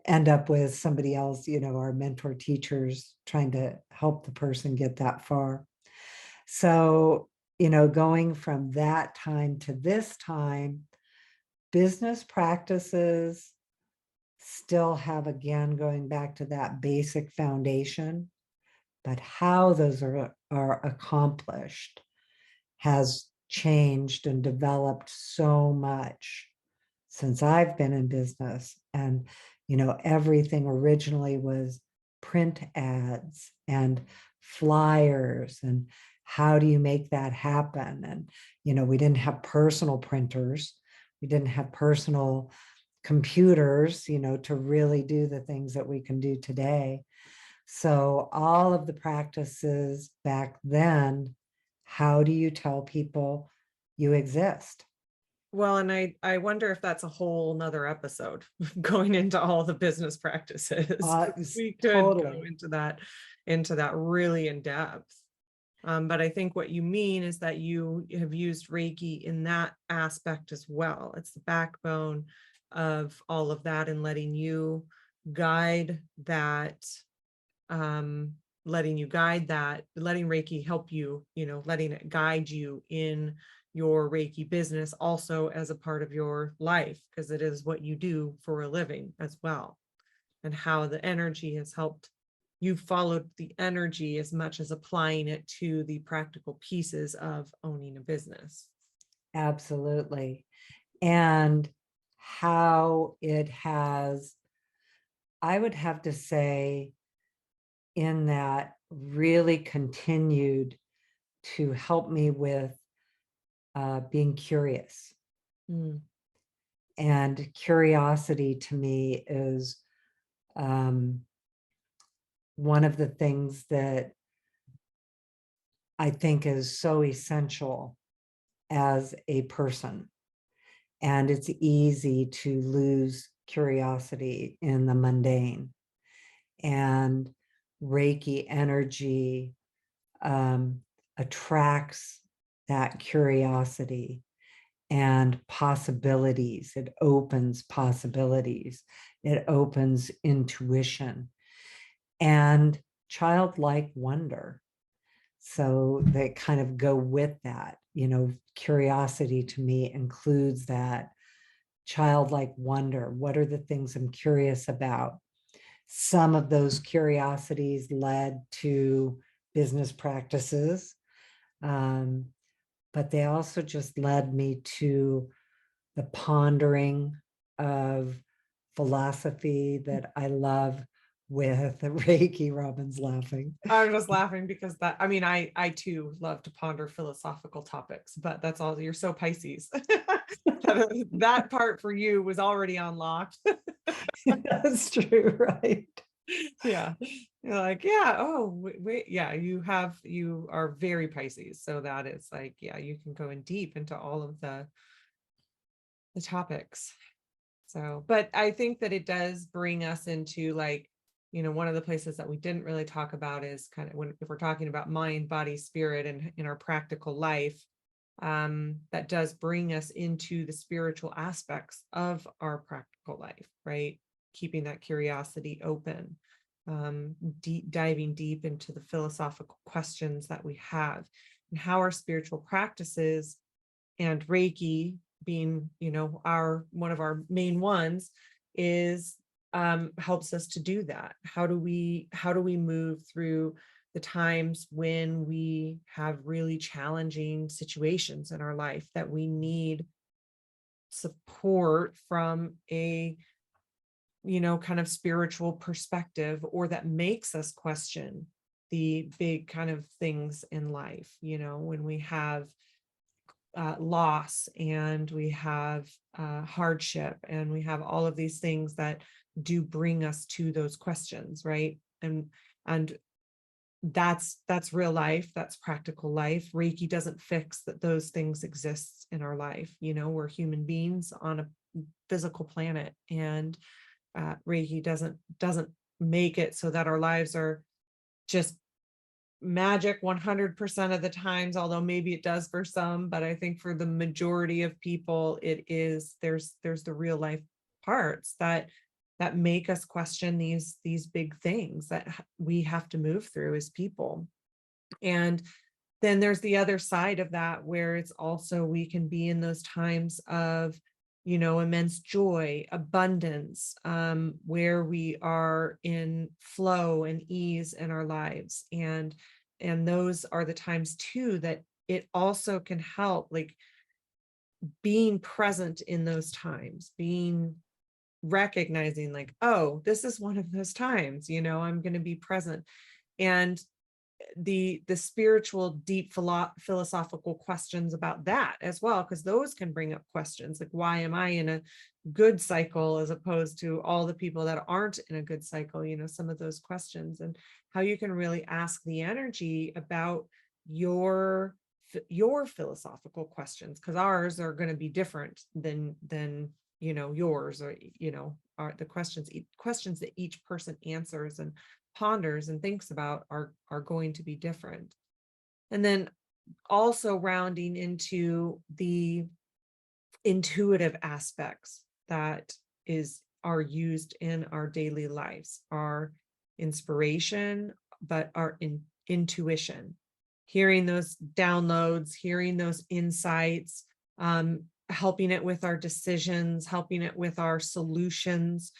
Speaker 2: end up with somebody else, our mentor teachers trying to help the person get that far. So, going from that time to this time, business practices still have, again, going back to that basic foundation, but how those are accomplished has changed and developed so much since I've been in business. And, everything originally was print ads and flyers, and how do you make that happen? And, we didn't have personal printers. We didn't have personal computers, to really do the things that we can do today. So all of the practices back then, how do you tell people you exist?
Speaker 1: Well, and I wonder if that's a whole nother episode going into all the business practices. We could go
Speaker 2: Totally.
Speaker 1: into that really in depth. But I think what you mean is that you have used Reiki in that aspect as well. It's the backbone of all of that, and letting you guide that, letting Reiki help you, letting it guide you in your Reiki business also as a part of your life, because it is what you do for a living as well, and how the energy has helped you followed the energy as much as applying it to the practical pieces of owning a business.
Speaker 2: Absolutely. And how it has, I would have to say, in that really continued to help me with being curious.
Speaker 1: Mm.
Speaker 2: And curiosity to me is one of the things that I think is so essential as a person. And it's easy to lose curiosity in the mundane. And Reiki energy attracts that curiosity and possibilities. It opens possibilities. It opens intuition. And childlike wonder. So they kind of go with that. Curiosity to me includes that childlike wonder. What are the things I'm curious about? Some of those curiosities led to business practices, but they also just led me to the pondering of philosophy that I love with Reiki. Robyn's laughing.
Speaker 1: I'm just laughing because I too love to ponder philosophical topics, but that's all. You're so Pisces. That part for you was already unlocked.
Speaker 2: That's true, right?
Speaker 1: Yeah. You're like, yeah, oh, wait, yeah, you are very Pisces. So that is like, yeah, you can go in deep into all of the topics. So, but I think that it does bring us into like, one of the places that we didn't really talk about is kind of if we're talking about mind, body, spirit, and in our practical life, that does bring us into the spiritual aspects of our practical life, right? Keeping that curiosity open, diving deep into the philosophical questions that we have, and how our spiritual practices and Reiki being, one of our main ones is helps us to do that. How do we move through the times when we have really challenging situations in our life that we need support from a kind of spiritual perspective, or that makes us question the big kind of things in life, when we have loss, and we have hardship, and we have all of these things that do bring us to those questions, right? And that's real life, that's practical life. Reiki doesn't fix that those things exist in our life. We're human beings on a physical planet, and Reiki doesn't make it so that our lives are just magic 100% of the times, although maybe it does for some. But I think for the majority of people, there's the real life parts that make us question these big things that we have to move through as people. And then there's the other side of that, where it's also, we can be in those times of immense joy, abundance, where we are in flow and ease in our lives. And those are the times too that it also can help, like being present in those times, recognizing like, oh, this is one of those times, I'm going to be present. And the spiritual deep philosophical questions about that as well, because those can bring up questions like, why am I in a good cycle as opposed to all the people that aren't in a good cycle? Some of those questions, and how you can really ask the energy about your philosophical questions, because ours are going to be different than yours, or are the questions that each person answers and ponders and thinks about are going to be different. And then also rounding into the intuitive aspects that are used in our daily lives, our inspiration, but our intuition, hearing those downloads, hearing those insights, helping it with our decisions, helping it with our solutions,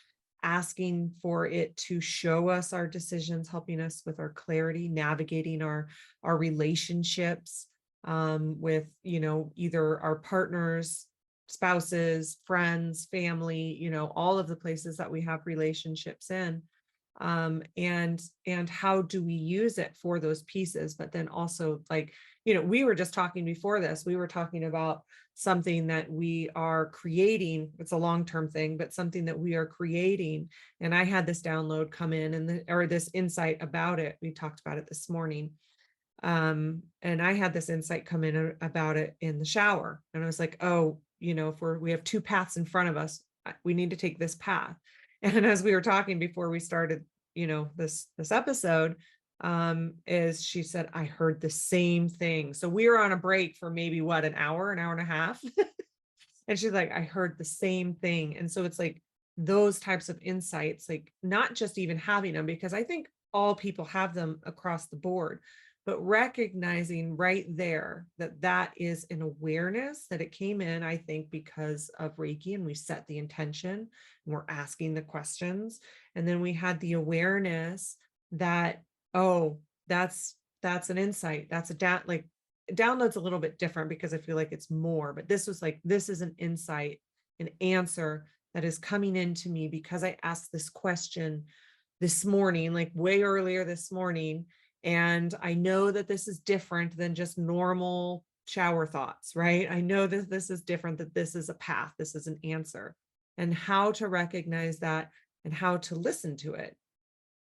Speaker 1: asking for it to show us our decisions, helping us with our clarity, navigating our relationships, with either our partners, spouses, friends, family, all of the places that we have relationships in, and how do we use it for those pieces. But then also, like, we were just talking before this, we were talking about something that we are creating. It's a long-term thing, but something that we are creating. And I had this download come in, or this insight about it. We talked about it this morning. And I had this insight come in about it in the shower. And I was like, oh, if we have two paths in front of us, we need to take this path. And as we were talking before we started, this episode, is she said, I heard the same thing. So we were on a break for maybe an hour and a half. And she's like, I heard the same thing. And so it's like those types of insights, like not just even having them, because I think all people have them across the board, but recognizing right there that that is an awareness that it came in, I think, because of Reiki, and we set the intention and we're asking the questions. And then we had the awareness that, oh, that's an insight. That's like download's a little bit different because I feel like it's more, but this was like, this is an insight, an answer that is coming into me because I asked this question this morning, like way earlier this morning. And I know that this is different than just normal shower thoughts, right? I know that this is different, that this is a path, this is an answer, and how to recognize that and how to listen to it.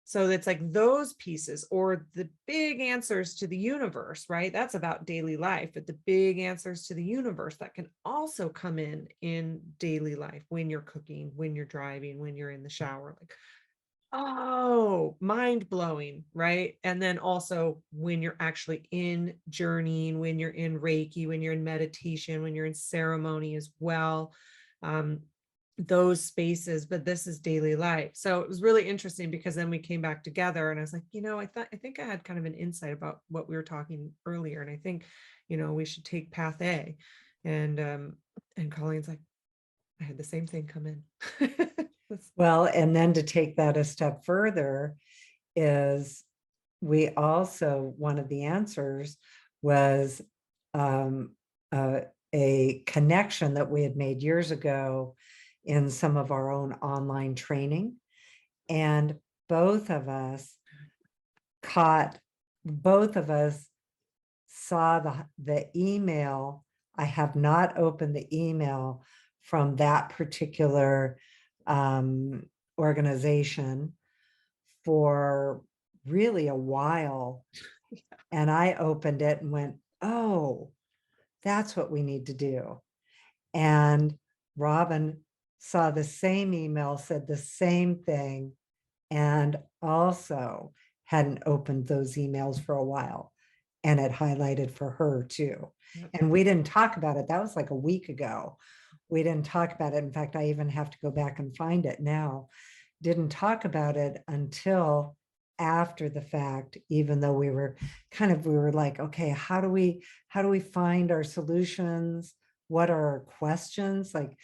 Speaker 1: So it's like those pieces, or the big answers to the universe, right? That's about daily life, but the big answers to the universe that can also come in daily life, when you're cooking, when you're driving, when you're in the shower, like, oh, mind blowing, right? And then also when you're actually in journeying, when you're in Reiki, when you're in meditation, when you're in ceremony as well. Those spaces, but this is daily life. So it was really interesting because then we came back together and I was like, I think I had kind of an insight about what we were talking earlier. And I think, we should take path A. And Colleen's like, I had the same thing come in.
Speaker 2: Well, and then to take that a step further is one of the answers was a connection that we had made years ago in some of our own online training. And both of us saw the email. I have not opened the email from that particular organization for really a while. And I opened it and went, oh, that's what we need to do. And Robyn saw the same email, said the same thing, and also hadn't opened those emails for a while. And it highlighted for her too.
Speaker 1: Yep.
Speaker 2: And we didn't talk about it. That was like a week ago. We didn't talk about it. In fact, I even have to go back and find it now. Didn't talk about it until after the fact, even though we were like, okay, how do we find our solutions? What are our questions? Like,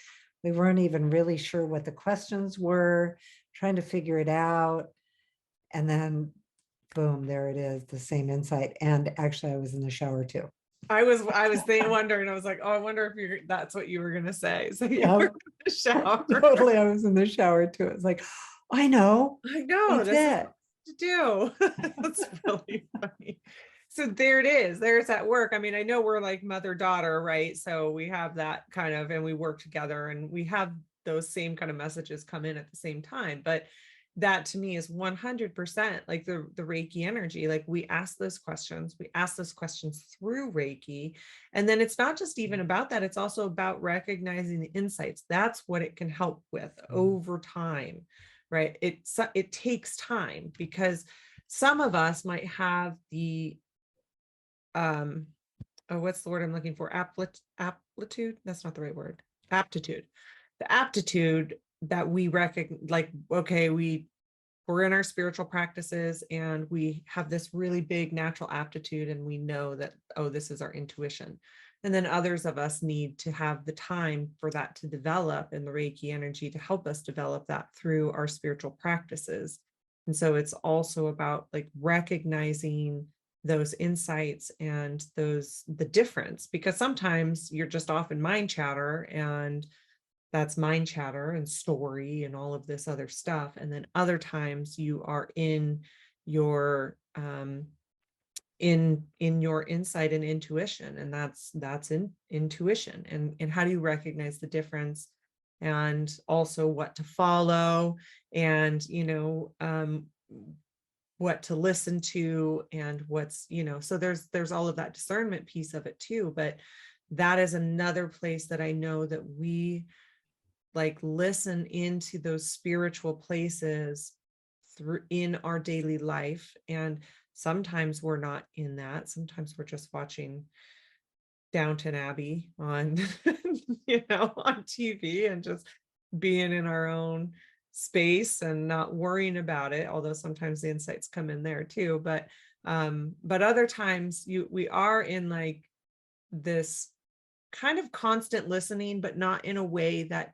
Speaker 2: we weren't even really sure what the questions were, trying to figure it out. And then boom, there it is, the same insight. And actually I was in the shower too.
Speaker 1: I was wondering, I was like, oh, I wonder if that's what you were going to say. So you were in the shower.
Speaker 2: Totally. I was in the shower too. It's like, I know.
Speaker 1: This is what to do. That's really funny. So there it is. There's that work. I mean, I know we're like mother-daughter, right? So we have that kind of, and we work together and we have those same kind of messages come in at the same time. But that to me is 100% like the Reiki energy. Like we ask those questions through Reiki. And then it's not just even about that. It's also about recognizing the insights. That's what it can help with over time, right? It takes time because some of us might have the, what's the word I'm looking for? Aptitude. That's not the right word. Aptitude. The aptitude that we recognize, like, okay, we're in our spiritual practices and we have this really big natural aptitude and we know that, oh, this is our intuition. And then others of us need to have the time for that to develop, and the Reiki energy to help us develop that through our spiritual practices. And so it's also about like recognizing those insights and the difference, because sometimes you're just off in mind chatter and that's mind chatter and story and all of this other stuff. And then other times you are in your in your insight and intuition, and that's in intuition. And how do you recognize the difference, and also what to follow, and what to listen to, and what's, so there's all of that discernment piece of it too. But that is another place that I know that we like listen into those spiritual places through in our daily life. And sometimes we're not in that. Sometimes we're just watching Downton Abbey on, on TV and just being in our own space and not worrying about it, although sometimes the insights come in there too. But other times we are in like this kind of constant listening, but not in a way that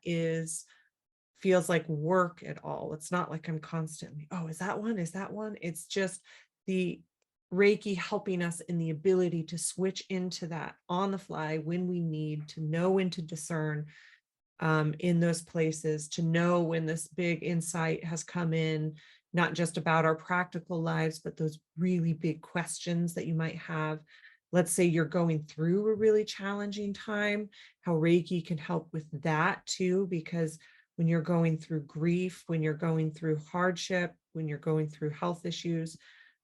Speaker 1: feels like work at all. It's not like I'm constantly, oh, is that one? Is that one? It's just the Reiki helping us in the ability to switch into that on the fly when we need to know when to discern in those places, to know when this big insight has come in, not just about our practical lives, but those really big questions that you might have. Let's say you're going through a really challenging time, how Reiki can help with that too, because when you're going through grief, when you're going through hardship, when you're going through health issues,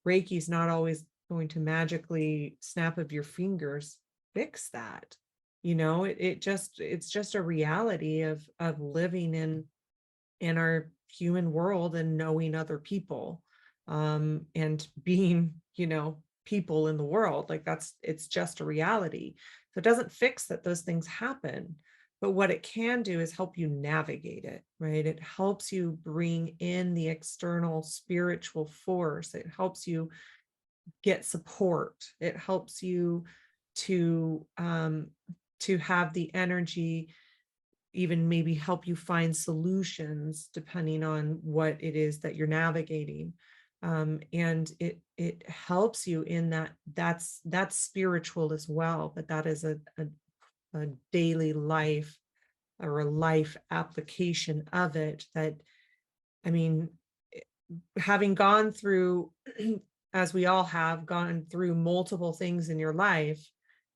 Speaker 1: Reiki is not always going to magically snap of your fingers fix that. It's just a reality of living in our human world and knowing other people, and being, people in the world. Like it's just a reality. So it doesn't fix that those things happen, but what it can do is help you navigate it, right? It helps you bring in the external spiritual force. It helps you get support. It helps you to have the energy, even maybe help you find solutions depending on what it is that you're navigating. And it helps you in that's spiritual as well, but that is a daily life or a life application of it. That, I mean, having gone through, as we all have gone through multiple things in your life,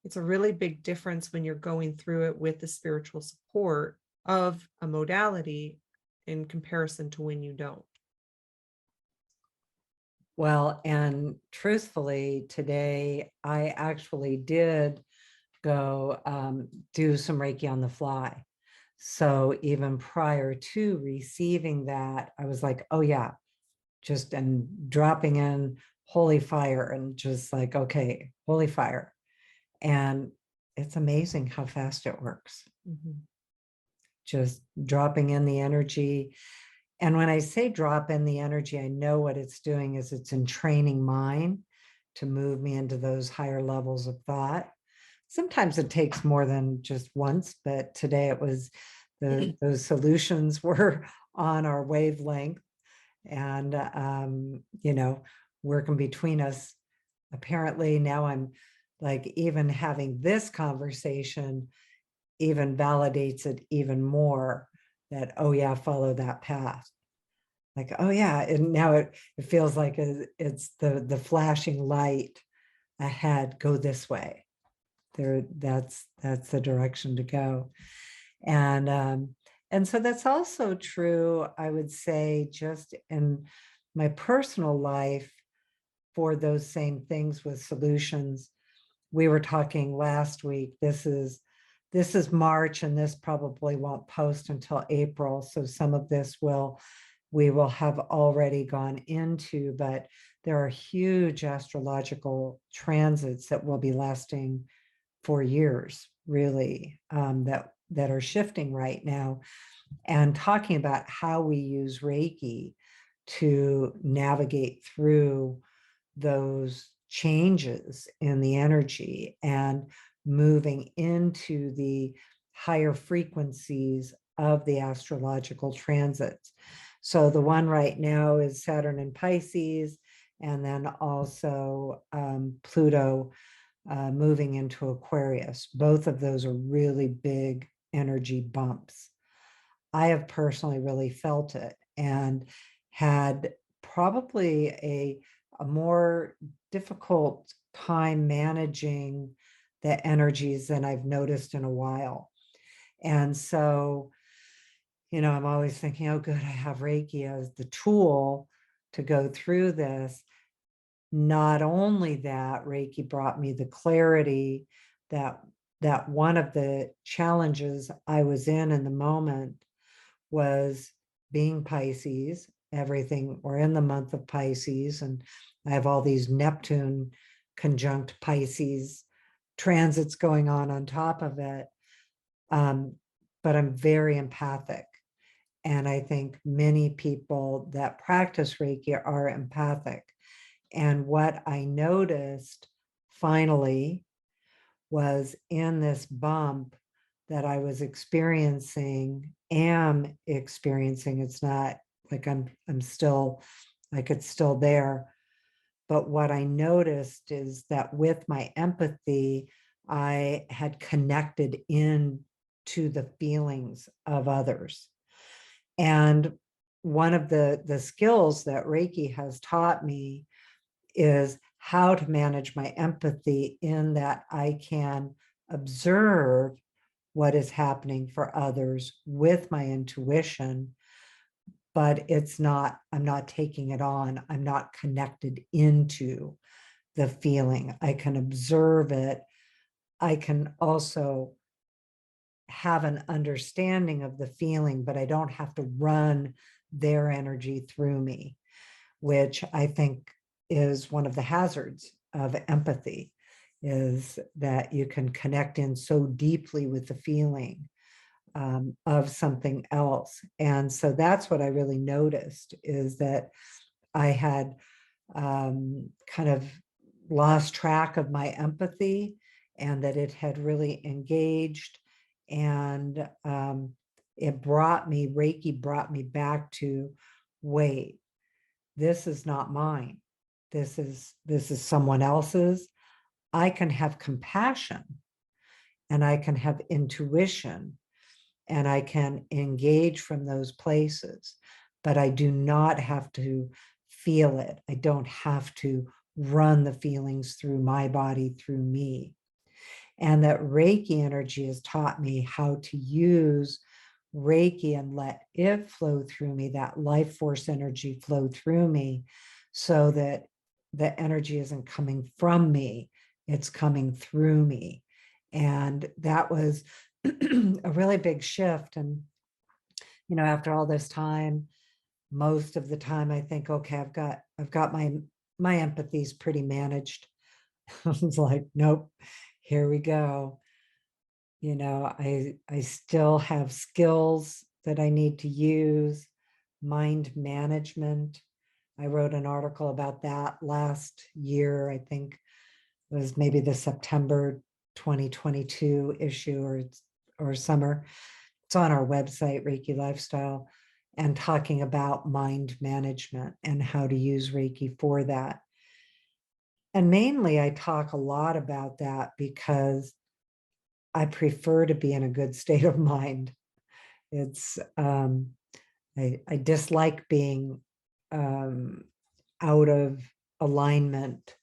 Speaker 1: it's a really big difference when you're going through it with the spiritual support of a modality in comparison to when you don't.
Speaker 2: Well, and truthfully, today I actually did go do some Reiki on the fly. So even prior to receiving that, I was like, oh yeah, just and dropping in holy fire and just like, okay, holy fire. And it's amazing how fast it works.
Speaker 1: Mm-hmm.
Speaker 2: Just dropping in the energy. And when I say drop in the energy, I know what it's doing is it's entraining mine to move me into those higher levels of thought. Sometimes it takes more than just once, but today it was those solutions were on our wavelength and, working between us. Apparently now I'm like, even having this conversation even validates it even more that, oh yeah, follow that path. Like, oh yeah, and now it feels like it's the flashing light ahead, go this way. That's the direction to go. And so that's also true, I would say, just in my personal life for those same things with solutions. We were talking last week, this is March, and this probably won't post until April. So some of this we will have already gone into, but there are huge astrological transits that will be lasting for years, really, that are shifting right now, and talking about how we use Reiki to navigate through those changes in the energy and moving into the higher frequencies of the astrological transits. So the one right now is Saturn in Pisces, and then also Pluto moving into Aquarius. Both of those are really big energy bumps. I have personally really felt it and had probably a more difficult time managing the energies than I've noticed in a while. And so, I'm always thinking, oh, good, I have Reiki as the tool to go through this. Not only that, Reiki brought me the clarity that one of the challenges I was in the moment was being Pisces. Everything, we're in the month of Pisces, and I have all these Neptune conjunct Pisces transits going on top of it. But I'm very empathic. And I think many people that practice Reiki are empathic. And what I noticed finally was in this bump that I was am experiencing. It's not like I'm still like it's still there. But what I noticed is that with my empathy, I had connected in to the feelings of others. And one of the skills that Reiki has taught me is how to manage my empathy, in that I can observe what is happening for others with my intuition, but I'm not taking it on. I'm not connected into the feeling. I can observe it. I can also have an understanding of the feeling, but I don't have to run their energy through me, which I think is one of the hazards of empathy, is that you can connect in so deeply with the feeling of something else. And so that's what I really noticed, is that I had kind of lost track of my empathy, and that it had really engaged. And Reiki brought me back to, wait, this is not mine. This is someone else's. I can have compassion, and I can have intuition, and I can engage from those places, but I do not have to feel it. I don't have to run the feelings through my body, through me. And that Reiki energy has taught me how to use Reiki and let it flow through me, that life force energy flow through me, so that the energy isn't coming from me, it's coming through me. And that was a really big shift. And, after all this time, most of the time I think, okay, I've got my empathy's pretty managed. It's like, nope, here we go. I still have skills that I need to use. Mind management. I wrote an article about that last year. I think it was maybe the September 2022 issue, or summer. It's on our website, Reiki Lifestyle, and talking about mind management and how to use Reiki for that. And mainly I talk a lot about that because I prefer to be in a good state of mind. It's I dislike being out of alignment,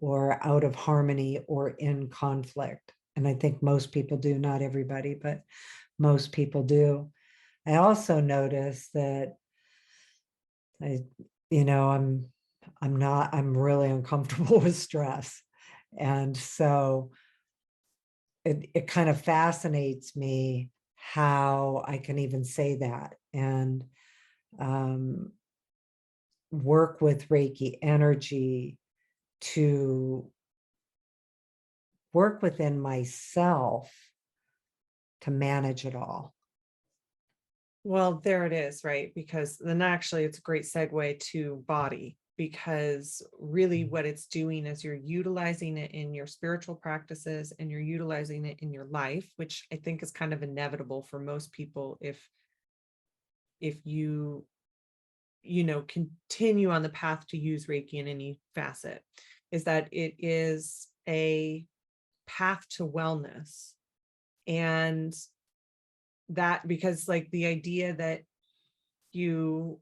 Speaker 2: or out of harmony, or in conflict. And I think most people do, not everybody, but most people do. I also notice that I, I'm really uncomfortable with stress. And so it kind of fascinates me how I can even say that, and work with Reiki energy to work within myself to manage it all.
Speaker 1: Well, there it is, right? Because then actually it's a great segue to body, because really what it's doing is you're utilizing it in your spiritual practices, and you're utilizing it in your life, which I think is kind of inevitable for most people if you continue on the path to use Reiki in any facet, is that it is a path to wellness. And that, because like the idea that you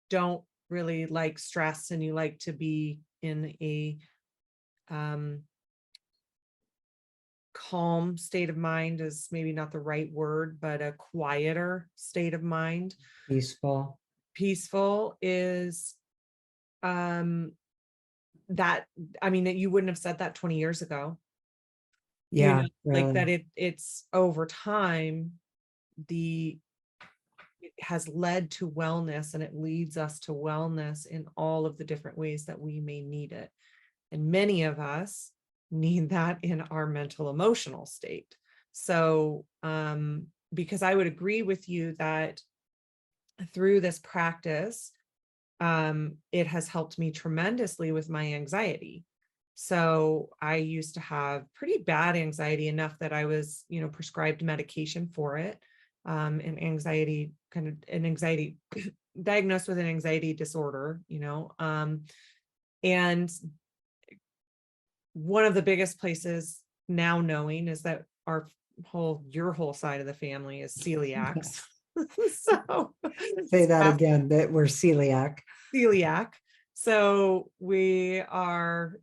Speaker 1: don't really like stress, and you like to be in a calm state of mind, is maybe not the right word, but a quieter state of mind.
Speaker 2: Peaceful.
Speaker 1: Peaceful is that, I mean, that you wouldn't have said that 20 years ago.
Speaker 2: Yeah,
Speaker 1: Like that
Speaker 2: really.
Speaker 1: it's over time, it has led to wellness, and it leads us to wellness in all of the different ways that we may need it. And many of us need that in our mental emotional state. So because I would agree with you that through this practice, it has helped me tremendously with my anxiety. So I used to have pretty bad anxiety, enough that I was, prescribed medication for it. And anxiety, diagnosed with an anxiety disorder, and one of the biggest places now knowing is that your whole side of the family is celiacs. So
Speaker 2: Say that again, that we're celiac.
Speaker 1: celiac. So we are,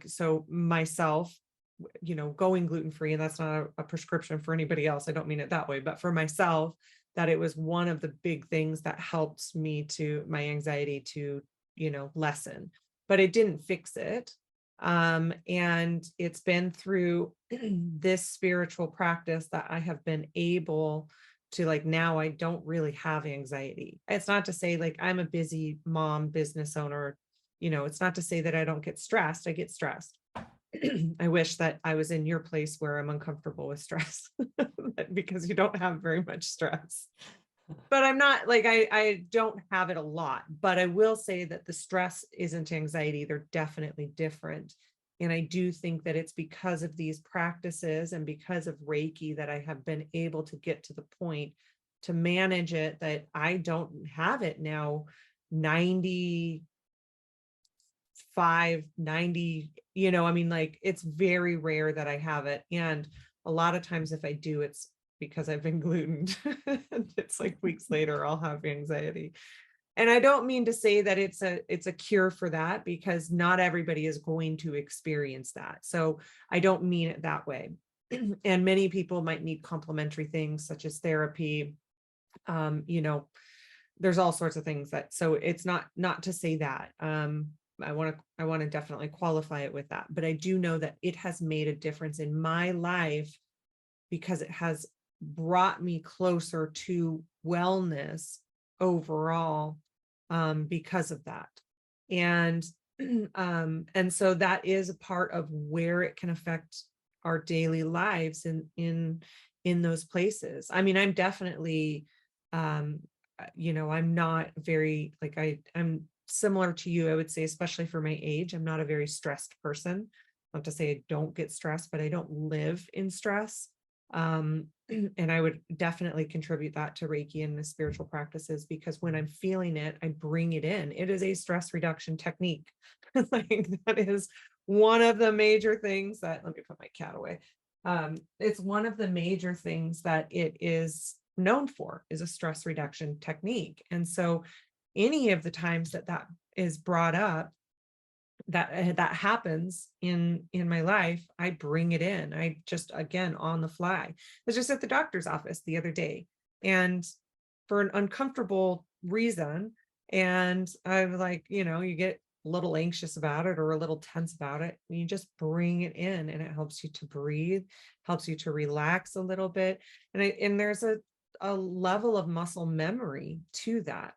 Speaker 1: so myself, going gluten-free, and that's not a prescription for anybody else. I don't mean it that way, but for myself, that it was one of the big things that helped me to my anxiety to, lessen, but it didn't fix it. And it's been through this spiritual practice that I have been able to, like, now I don't really have anxiety. It's not to say like I'm a busy mom, business owner, it's not to say that I don't get stressed. I get stressed. I wish that I was in your place where I'm uncomfortable with stress because you don't have very much stress. But I'm not like, I don't have it a lot, but I will say that the stress isn't anxiety. They're definitely different. And I do think that it's because of these practices and because of Reiki that I have been able to get to the point to manage it, that I don't have it now 95, 90, like it's very rare that I have it. And a lot of times if I do, it's because I've been glutened. And it's like weeks later, I'll have anxiety. And I don't mean to say that it's a cure for that, because not everybody is going to experience that. So I don't mean it that way. And many people might need complementary things such as therapy. There's all sorts of things that, so it's not to say that. I want to definitely qualify it with that, but I do know that it has made a difference in my life because it has brought me closer to wellness overall, because of that. And and so that is a part of where it can affect our daily lives in those places. I mean, I'm definitely, I'm not very, like, I'm similar to you, I would say, especially for my age. I'm not a very stressed person. Not to say I don't get stressed, but I don't live in stress. And I would definitely contribute that to Reiki and the spiritual practices, because when I'm feeling it, I bring it in. It is a stress reduction technique. Like, that is one of the major things that, let me put my cat away. It's one of the major things that it is known for, is a stress reduction technique. And so any of the times that that is brought up, that happens in my life, I bring it in. I just, again, on the fly. I was just at the doctor's office the other day, and for an uncomfortable reason, and I'm like, you get a little anxious about it or a little tense about it, and you just bring it in, and it helps you to breathe, helps you to relax a little bit. And there's a level of muscle memory to that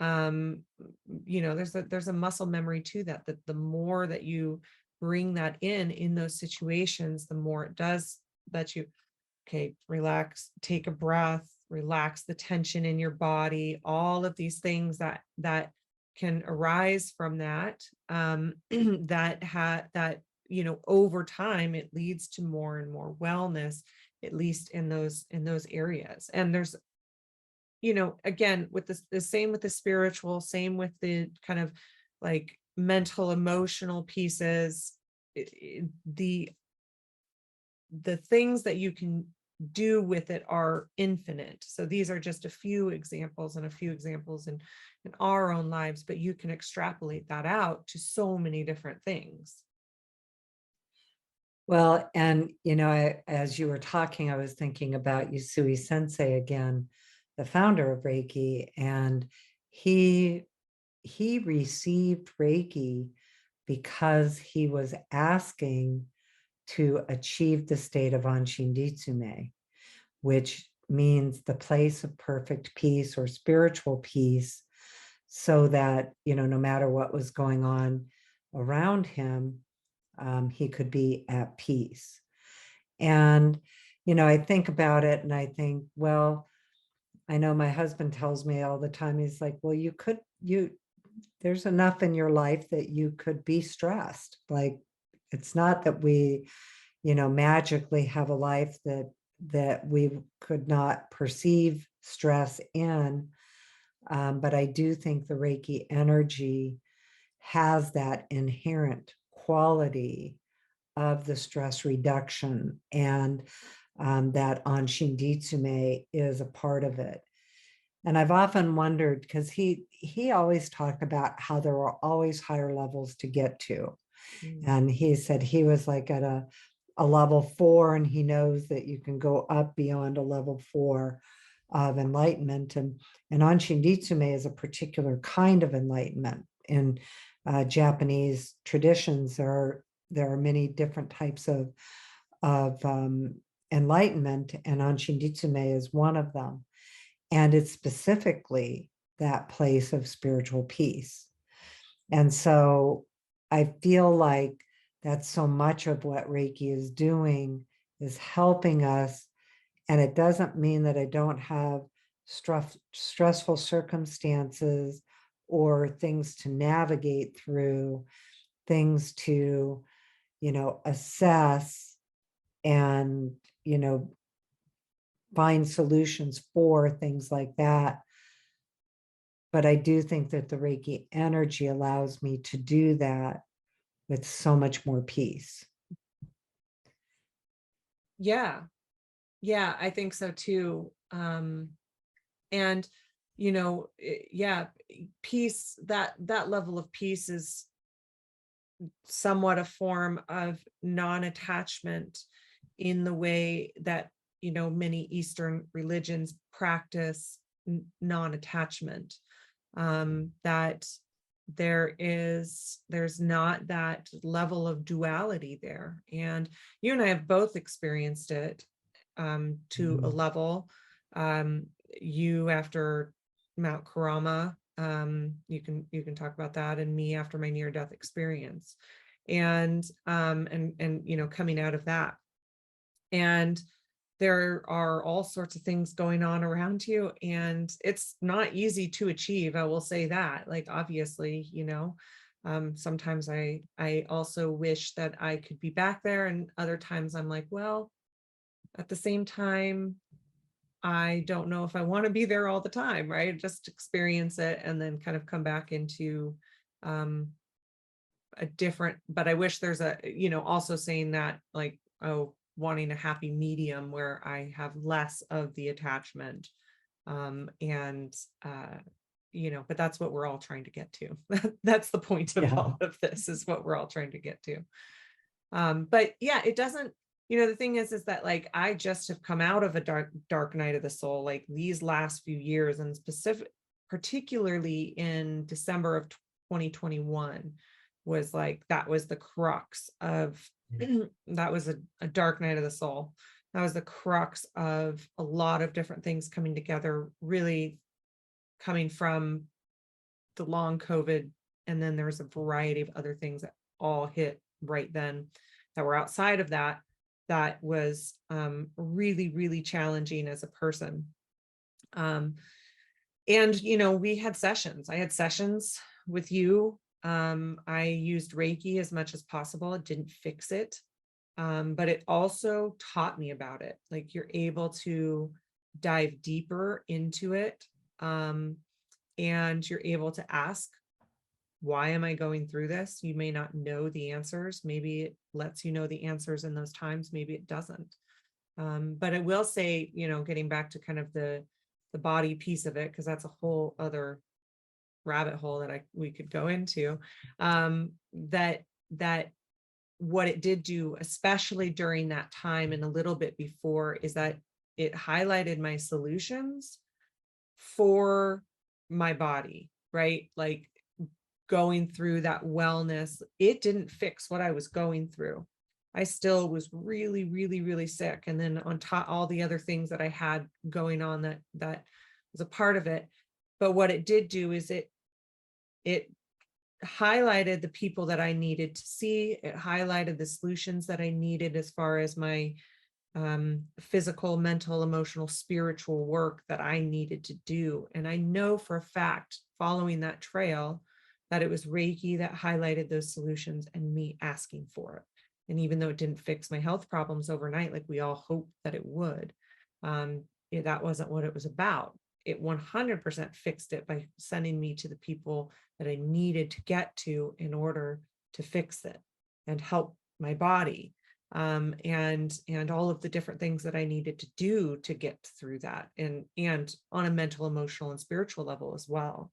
Speaker 1: there's a muscle memory to that the more that you bring that in those situations, the more it does that you, okay, relax, take a breath, relax the tension in your body, all of these things that can arise from that, that over time it leads to more and more wellness, at least in those areas. And there's, again, with the same with the spiritual, same with the kind of like mental, emotional pieces, the things that you can do with it are infinite. So these are just a few examples in our own lives, but you can extrapolate that out to so many different things.
Speaker 2: Well, and as you were talking, I was thinking about Usui Sensei again, the founder of Reiki, and he received Reiki because he was asking to achieve the state of Anshin Ditsume, which means the place of perfect peace or spiritual peace, so that, no matter what was going on around him, he could be at peace. And I think about it and I think, well, I know my husband tells me all the time, he's like, well, there's enough in your life that you could be stressed. Like, it's not that we, magically have a life that we could not perceive stress in. But I do think the Reiki energy has that inherent quality of the stress reduction, and that Anshin Ditsume is a part of it. And I've often wondered, because he always talked about how there are always higher levels to get to.
Speaker 1: Mm.
Speaker 2: And he said he was like at a level 4, and he knows that you can go up beyond a level 4 of enlightenment. And Anshin Ditsume is a particular kind of enlightenment. In Japanese traditions, there are many different types of enlightenment, and Anshin Ditsume is one of them. And it's specifically that place of spiritual peace. And so I feel like that's so much of what Reiki is doing, is helping us. And it doesn't mean that I don't have stressful circumstances or things to navigate through, things to, assess and, find solutions for, things like that. But I do think that the Reiki energy allows me to do that with so much more peace.
Speaker 1: Yeah. Yeah, I think so too. And yeah, peace, that level of peace is somewhat a form of non-attachment in the way that many Eastern religions practice non-attachment. That there's not that level of duality there, and you and I have both experienced it to a level. You after Mount Karama, you can talk about that, and me after my near-death experience, and coming out of that. And there are all sorts of things going on around you, and it's not easy to achieve. I will say that, like, obviously, sometimes I also wish that I could be back there, and other times I'm like, well, at the same time, I don't know if I want to be there all the time, right? Just experience it and then kind of come back into a different, but I wish there's also saying that, like, oh, wanting a happy medium where I have less of the attachment. And but that's what we're all trying to get to. That's the point of all of this, is what we're all trying to get to. But yeah, it doesn't, the thing is that, like, I just have come out of a dark night of the soul, like these last few years, and particularly in December of 2021 was like, that was the crux of, that was a dark night of the soul. That was the crux of a lot of different things coming together, really coming from the long COVID. And then there was a variety of other things that all hit right then that were outside of that. That was really, really challenging as a person. And, we had sessions. I had sessions with you. I used Reiki as much as possible. It didn't fix it. But it also taught me about it. Like, you're able to dive deeper into it. And you're able to ask, why am I going through this? You may not know the answers. Maybe it lets you know the answers in those times. Maybe it doesn't. But I will say, getting back to kind of the body piece of it, because that's a whole other rabbit hole that we could go into, that what it did do, especially during that time and a little bit before, is that it highlighted my solutions for my body, right? Like, going through that wellness, it didn't fix what I was going through. I still was really, really, really sick. And then on top, all the other things that I had going on that was a part of it. But what it did do is it highlighted the people that I needed to see. It highlighted the solutions that I needed as far as my physical, mental, emotional, spiritual work that I needed to do. And I know for a fact, following that trail, that it was Reiki that highlighted those solutions and me asking for it. And even though it didn't fix my health problems overnight, like we all hoped that it would, that wasn't what it was about. It 100% fixed it by sending me to the people that I needed to get to in order to fix it and help my body, and all of the different things that I needed to do to get through that, and on a mental, emotional, and spiritual level as well.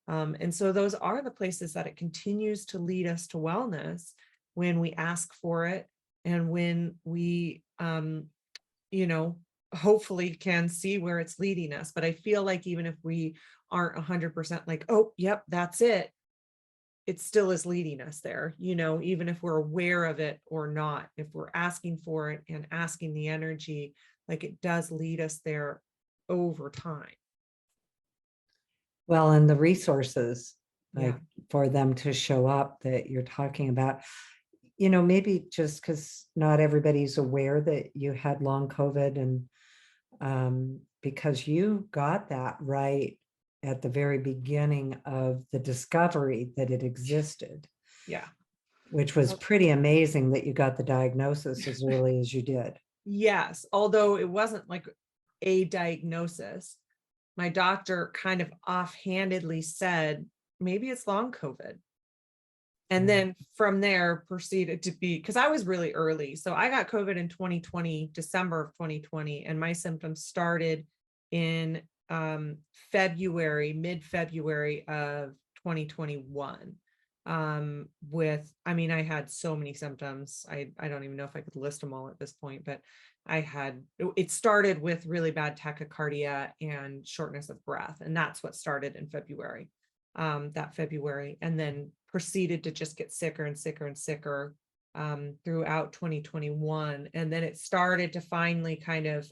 Speaker 1: And so those are the places that it continues to lead us to wellness when we ask for it, and when we, you know, hopefully can see where it's leading us. But I feel like even if we aren't 100% like, oh, yep, that's it, it still is leading us there, even if we're aware of it or not. If we're asking for it and asking the energy, like it does lead us there over time.
Speaker 2: Well, and the resources,
Speaker 1: Yeah.
Speaker 2: like for them to show up that you're talking about, maybe just because not everybody's aware that you had long COVID, and because you got that right at the very beginning of the discovery that it existed,
Speaker 1: Yeah.
Speaker 2: which was
Speaker 1: Well,
Speaker 2: pretty amazing that you got the diagnosis as early as you did.
Speaker 1: yes. Although it wasn't like a diagnosis, my doctor kind of offhandedly said, maybe it's long COVID. And then from there proceeded to be, because I was really early. So I got COVID in 2020, December of 2020, and my symptoms started in February, mid-February of 2021. I had so many symptoms. I don't even know if I could list them all at this point, but it started with really bad tachycardia and shortness of breath. And that's what started in February, that February, and then proceeded to just get sicker and sicker and sicker throughout 2021. And then it started to finally kind of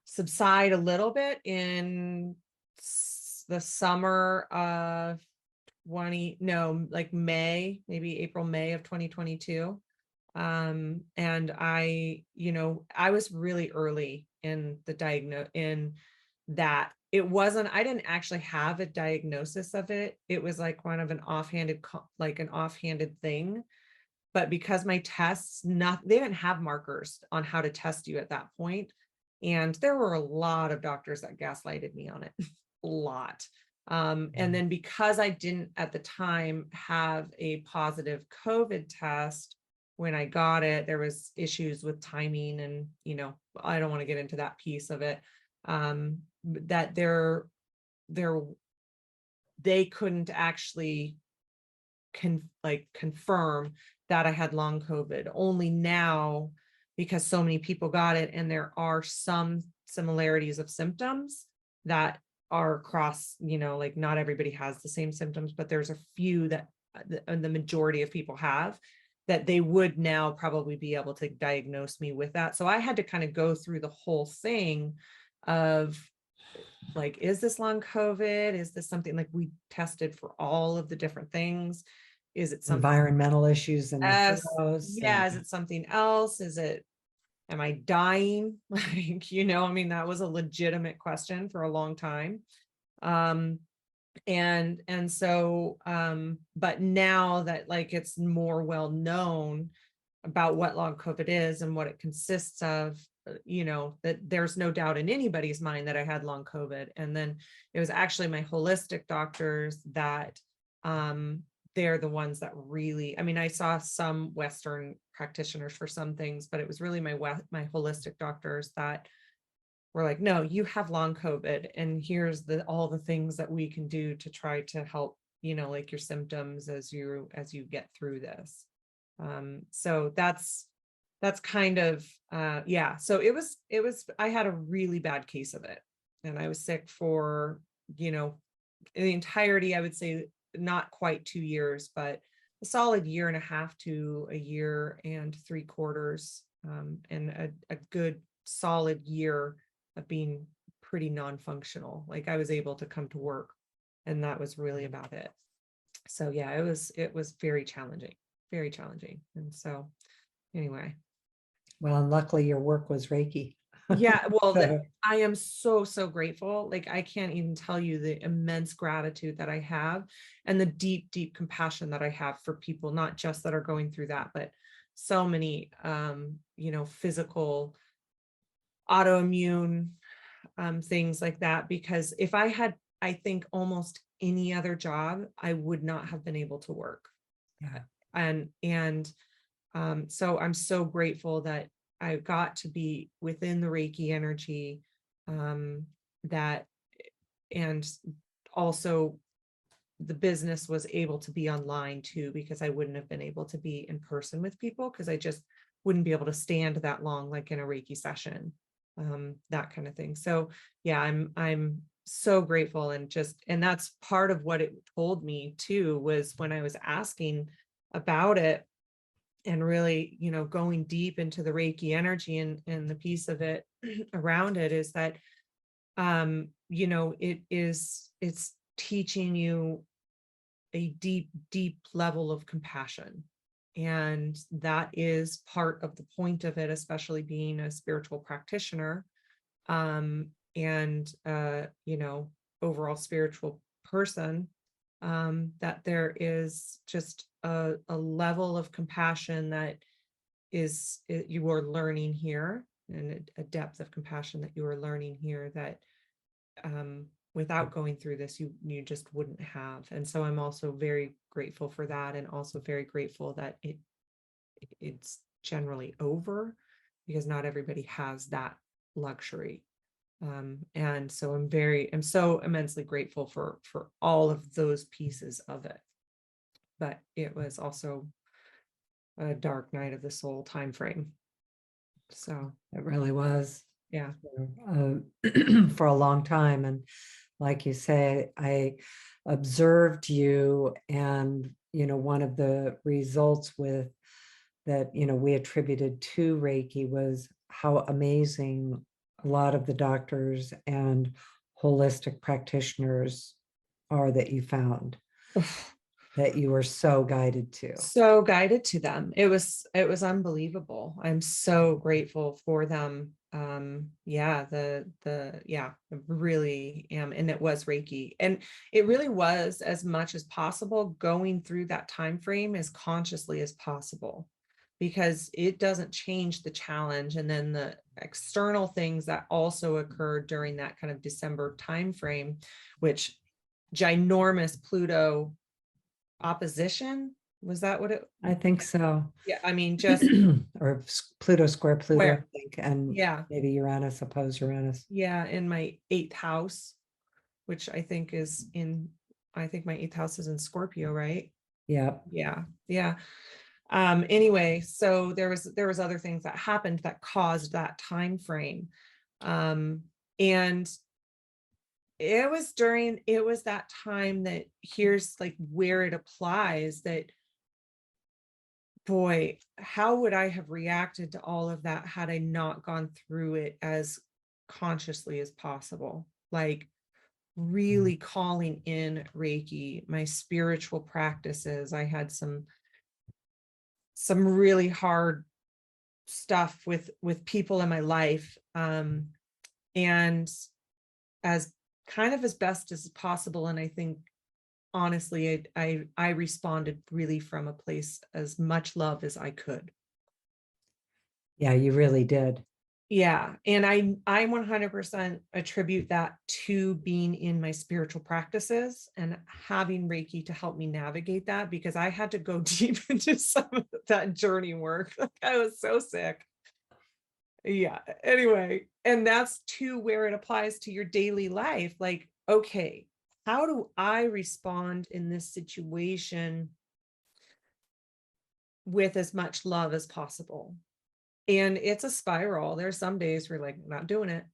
Speaker 1: subside a little bit in the summer of May, maybe April, May of 2022. And I was really early in that. I didn't actually have a diagnosis of it. It was like kind of an offhanded thing. But because my tests, they didn't have markers on how to test you at that point. And there were a lot of doctors that gaslighted me on it, a lot. And then because I didn't at the time have a positive COVID test, when I got it, there was issues with timing, and, I don't want to get into that piece of it. That they couldn't actually confirm that I had long COVID. Only now, because so many people got it, and there are some similarities of symptoms that are across, not everybody has the same symptoms, but there's a few that the majority of people have, that they would now probably be able to diagnose me with that. So I had to kind of go through the whole thing of like, is this long COVID? Is this something, like, we tested for all of the different things? Is it something
Speaker 2: Environmental issues in the
Speaker 1: else?
Speaker 2: house.
Speaker 1: Yeah. Is it something else? Am I dying? That was a legitimate question for a long time. But now that it's more well known about what long COVID is and what it consists of, that there's no doubt in anybody's mind that I had long COVID. And then it was actually my holistic doctors that, they're the ones that really, I saw some Western practitioners for some things, but it was really my holistic doctors that were like, no, you have long COVID, and here's all the things that we can do to try to help, your symptoms as you get through this. So that's kind of, yeah. So it was, I had a really bad case of it, and I was sick for, in the entirety, I would say not quite 2 years, but a solid year and a half to a year and 3/4, and a good solid year of being pretty non-functional. Like, I was able to come to work, and that was really about it. So yeah, it was very challenging. And so anyway.
Speaker 2: Well, and luckily your work was Reiki.
Speaker 1: Yeah, well,
Speaker 2: So,
Speaker 1: I am so, so grateful. Like, I can't even tell you the immense gratitude that I have and the deep, deep compassion that I have for people, not just that are going through that, but so many, physical, autoimmune, things like that. Because if I had, I think, almost any other job, I would not have been able to work.
Speaker 2: yeah.
Speaker 1: And so I'm so grateful that I got to be within the Reiki energy, that, and also the business was able to be online too, because I wouldn't have been able to be in person with people because I just wouldn't be able to stand that long, like in a Reiki session, that kind of thing. So yeah, I'm so grateful, and that's part of what it told me too, was when I was asking about it and really, going deep into the Reiki energy and the piece of it around it, is that, it's teaching you a deep, deep level of compassion. And that is part of the point of it, especially being a spiritual practitioner, and overall spiritual person, that there is just a level of compassion that you are learning here, and a depth of compassion that you are learning here that, without going through this, you just wouldn't have. And so I'm also very grateful for that, and also very grateful that it's generally over, because not everybody has that luxury. And so I'm so immensely grateful for all of those pieces of it. But it was also a dark night of the soul time frame. So
Speaker 2: It really was
Speaker 1: yeah.
Speaker 2: for a long time. And like you say, I observed you, and one of the results with that we attributed to Reiki was how amazing a lot of the doctors and holistic practitioners are that you found, that you were so guided to.
Speaker 1: So guided to them. It was unbelievable. I'm so grateful for them. Yeah, yeah, I really am. And it was Reiki. And it really was, as much as possible, going through that time frame as consciously as possible, because it doesn't change the challenge. And then the external things that also occurred during that kind of December time frame, which ginormous Pluto opposition, was that what it?
Speaker 2: I think so.
Speaker 1: Yeah, I mean, just
Speaker 2: Or Pluto square Pluto, I
Speaker 1: where?
Speaker 2: think, and
Speaker 1: Yeah,
Speaker 2: maybe Uranus oppose Uranus.
Speaker 1: yeah, in my eighth house, which I think my eighth house is in Scorpio, right?
Speaker 2: Yeah.
Speaker 1: Yeah, yeah. Anyway, so there was other things that happened that caused that time frame. And it was that time that, here's like where it applies, that, boy, how would I have reacted to all of that had I not gone through it as consciously as possible? Like, really calling in Reiki, my spiritual practices. I had some really hard stuff with people in my life. And as kind of as best as possible. And I think, honestly, I responded really from a place as much love as I could.
Speaker 2: Yeah, you really did.
Speaker 1: Yeah. And I 100% attribute that to being in my spiritual practices and having Reiki to help me navigate that, because I had to go deep into some of that journey work. Like, I was so sick. Yeah. Anyway, and that's to where it applies to your daily life. Like, okay, how do I respond in this situation with as much love as possible? And it's a spiral. There's some days where, like, not doing it.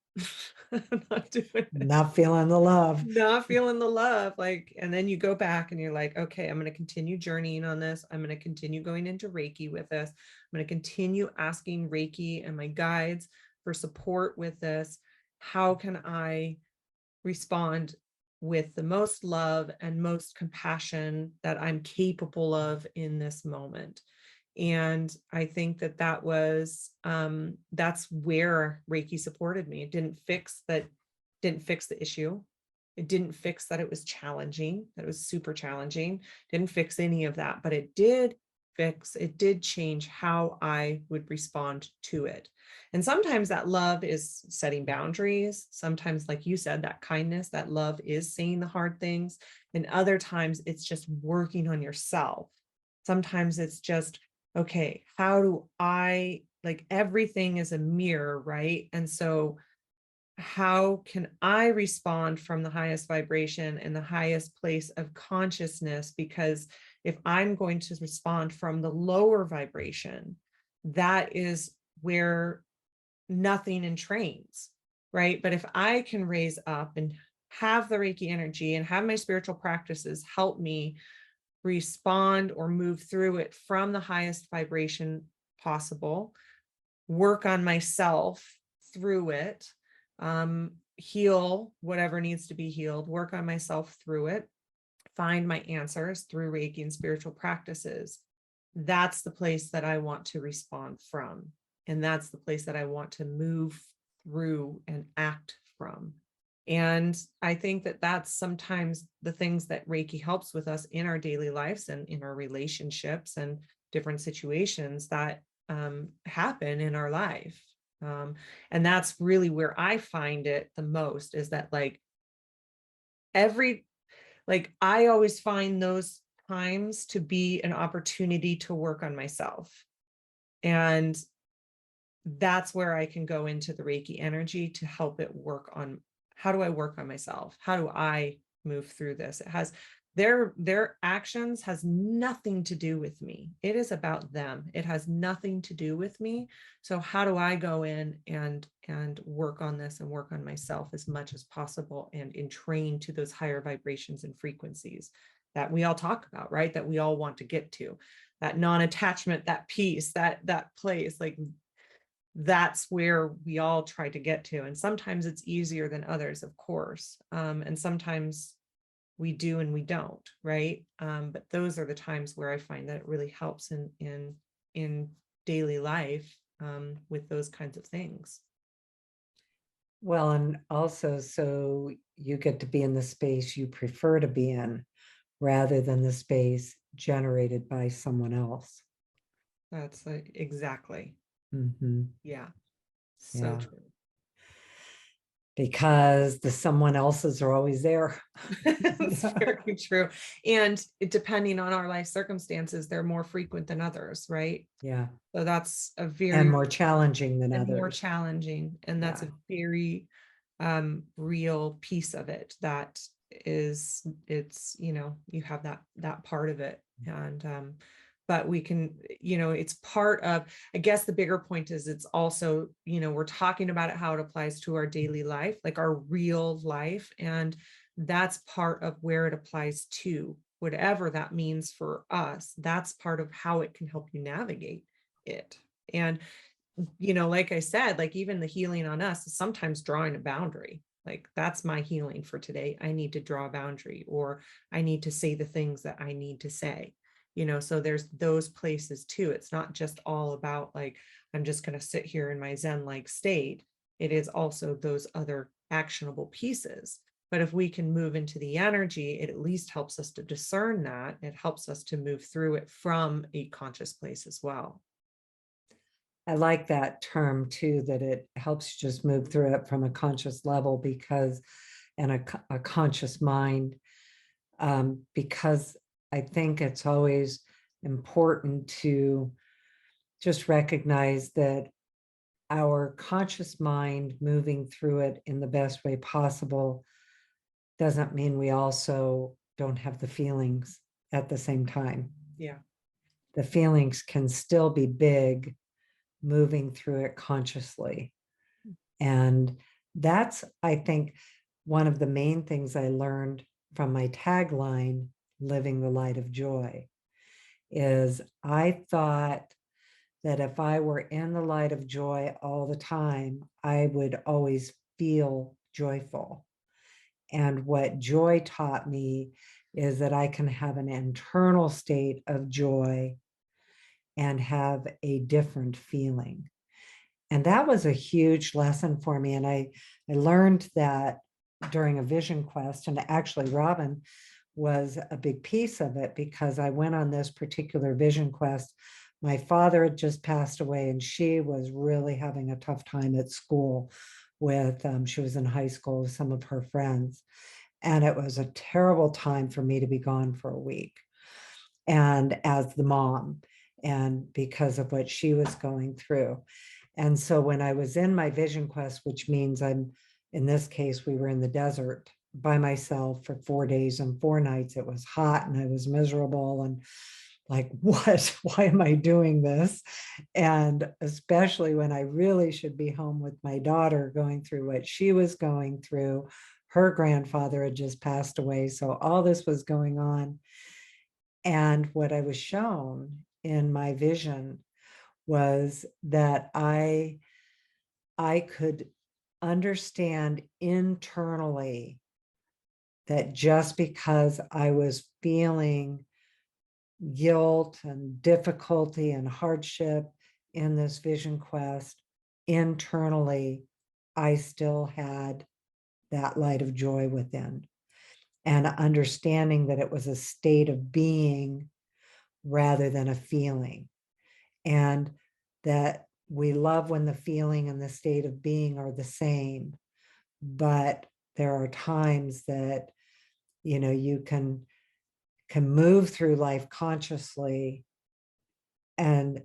Speaker 1: Not doing it.
Speaker 2: Not feeling the love.
Speaker 1: Not feeling the love. Like, and then you go back and you're like, okay, I'm going to continue journeying on this. I'm going to continue going into Reiki with this. I'm going to continue asking Reiki and my guides for support with this. How can I respond with the most love and most compassion that I'm capable of in this moment? And I think that that was, that's where Reiki supported me. It didn't fix the issue. It didn't fix that it was challenging, that it was super challenging, didn't fix any of that, but it did change how I would respond to it. And sometimes that love is setting boundaries. Sometimes, like you said, that kindness, that love is saying the hard things. And other times it's just working on yourself. Sometimes it's just, okay, how do I, like, everything is a mirror, right? And so how can I respond from the highest vibration and the highest place of consciousness? Because if I'm going to respond from the lower vibration, that is where nothing entrains, right? But if I can raise up and have the Reiki energy and have my spiritual practices help me respond or move through it from the highest vibration possible, work on myself through it, heal whatever needs to be healed, work on myself through it, find my answers through Reiki and spiritual practices. That's the place that I want to respond from. And that's the place that I want to move through and act from. And I think that that's sometimes the things that Reiki helps with us in our daily lives and in our relationships and different situations that happen in our life. And that's really where I find it the most, is that I always find those times to be an opportunity to work on myself. And that's where I can go into the Reiki energy to help it work on, how do I work on myself? How do I move through this? It has their actions has nothing to do with me. It is about them. It has nothing to do with me. So how do I go in and work on this and work on myself as much as possible and entrain to those higher vibrations and frequencies that we all talk about, right? That we all want to get to, that non-attachment, that peace, that place, like that's where we all try to get to. And sometimes it's easier than others, of course. And sometimes we do and we don't, right? But those are the times where I find that it really helps in daily life, with those kinds of things.
Speaker 2: Well, and also, so you get to be in the space you prefer to be in rather than the space generated by someone else.
Speaker 1: That's exactly.
Speaker 2: Mm-hmm.
Speaker 1: Yeah. So
Speaker 2: Yeah.
Speaker 1: true.
Speaker 2: Because the someone else's are always there.
Speaker 1: That's very true. And depending on our life circumstances, they're more frequent than others, right?
Speaker 2: Yeah.
Speaker 1: So that's a
Speaker 2: And
Speaker 1: very,
Speaker 2: more challenging than
Speaker 1: and more
Speaker 2: others.
Speaker 1: challenging. And that's
Speaker 2: Yeah.
Speaker 1: a very real piece of it. That is, it's, you have that part of it. And but we can, it's part of, I guess the bigger point is, it's also, we're talking about it, how it applies to our daily life, like our real life. And that's part of where it applies to whatever that means for us. That's part of how it can help you navigate it. And like I said, like even the healing on us is sometimes drawing a boundary. Like, that's my healing for today. I need to draw a boundary, or I need to say the things that I need to say. So there's those places too. It's not just all about like, I'm just going to sit here in my Zen like state. It is also those other actionable pieces. But if we can move into the energy, it at least helps us to discern that. It helps us to move through it from a conscious place as well.
Speaker 2: I like that term too, that it helps you just move through it from a conscious level, because, and a conscious mind, because I think it's always important to just recognize that our conscious mind moving through it in the best way possible doesn't mean we also don't have the feelings at the same time.
Speaker 1: Yeah.
Speaker 2: The feelings can still be big, moving through it consciously. And that's, I think, one of the main things I learned from my tagline, Living the Light of Joy, is I thought that if I were in the light of joy all the time, I would always feel joyful. And what joy taught me is that I can have an internal state of joy and have a different feeling. And that was a huge lesson for me. And I learned that during a vision quest. And actually, Robyn was a big piece of it, because I went on this particular vision quest. My father had just passed away, and she was really having a tough time at school with, she was in high school with some of her friends. And it was a terrible time for me to be gone for a week. And as the mom, and because of what she was going through. And so when I was in my vision quest, which means in this case, we were in the desert by myself for 4 days and 4 nights. It was hot and I was miserable and like, what? Why am I doing this? And especially when I really should be home with my daughter going through what she was going through. Her grandfather had just passed away. So all this was going on. And what I was shown in my vision was that I could understand internally that just because I was feeling guilt and difficulty and hardship in this vision quest, internally, I still had that light of joy within, and understanding that it was a state of being rather than a feeling. And that we love when the feeling and the state of being are the same, but there are times that, you can move through life consciously and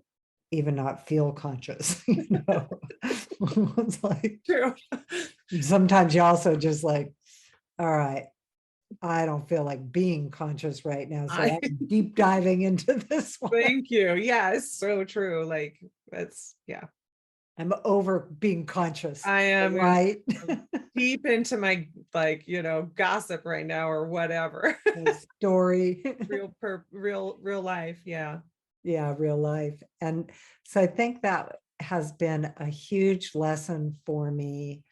Speaker 2: even not feel conscious. It's like,
Speaker 1: True.
Speaker 2: sometimes you also just like, all right, I don't feel like being conscious right now, so I'm deep diving into this one.
Speaker 1: Thank you. Yes, so true. Like that's, yeah.
Speaker 2: I'm over being conscious.
Speaker 1: I am
Speaker 2: right.
Speaker 1: deep into my gossip right now or whatever.
Speaker 2: Story.
Speaker 1: real life. Yeah.
Speaker 2: Yeah, real life. And so I think that has been a huge lesson for me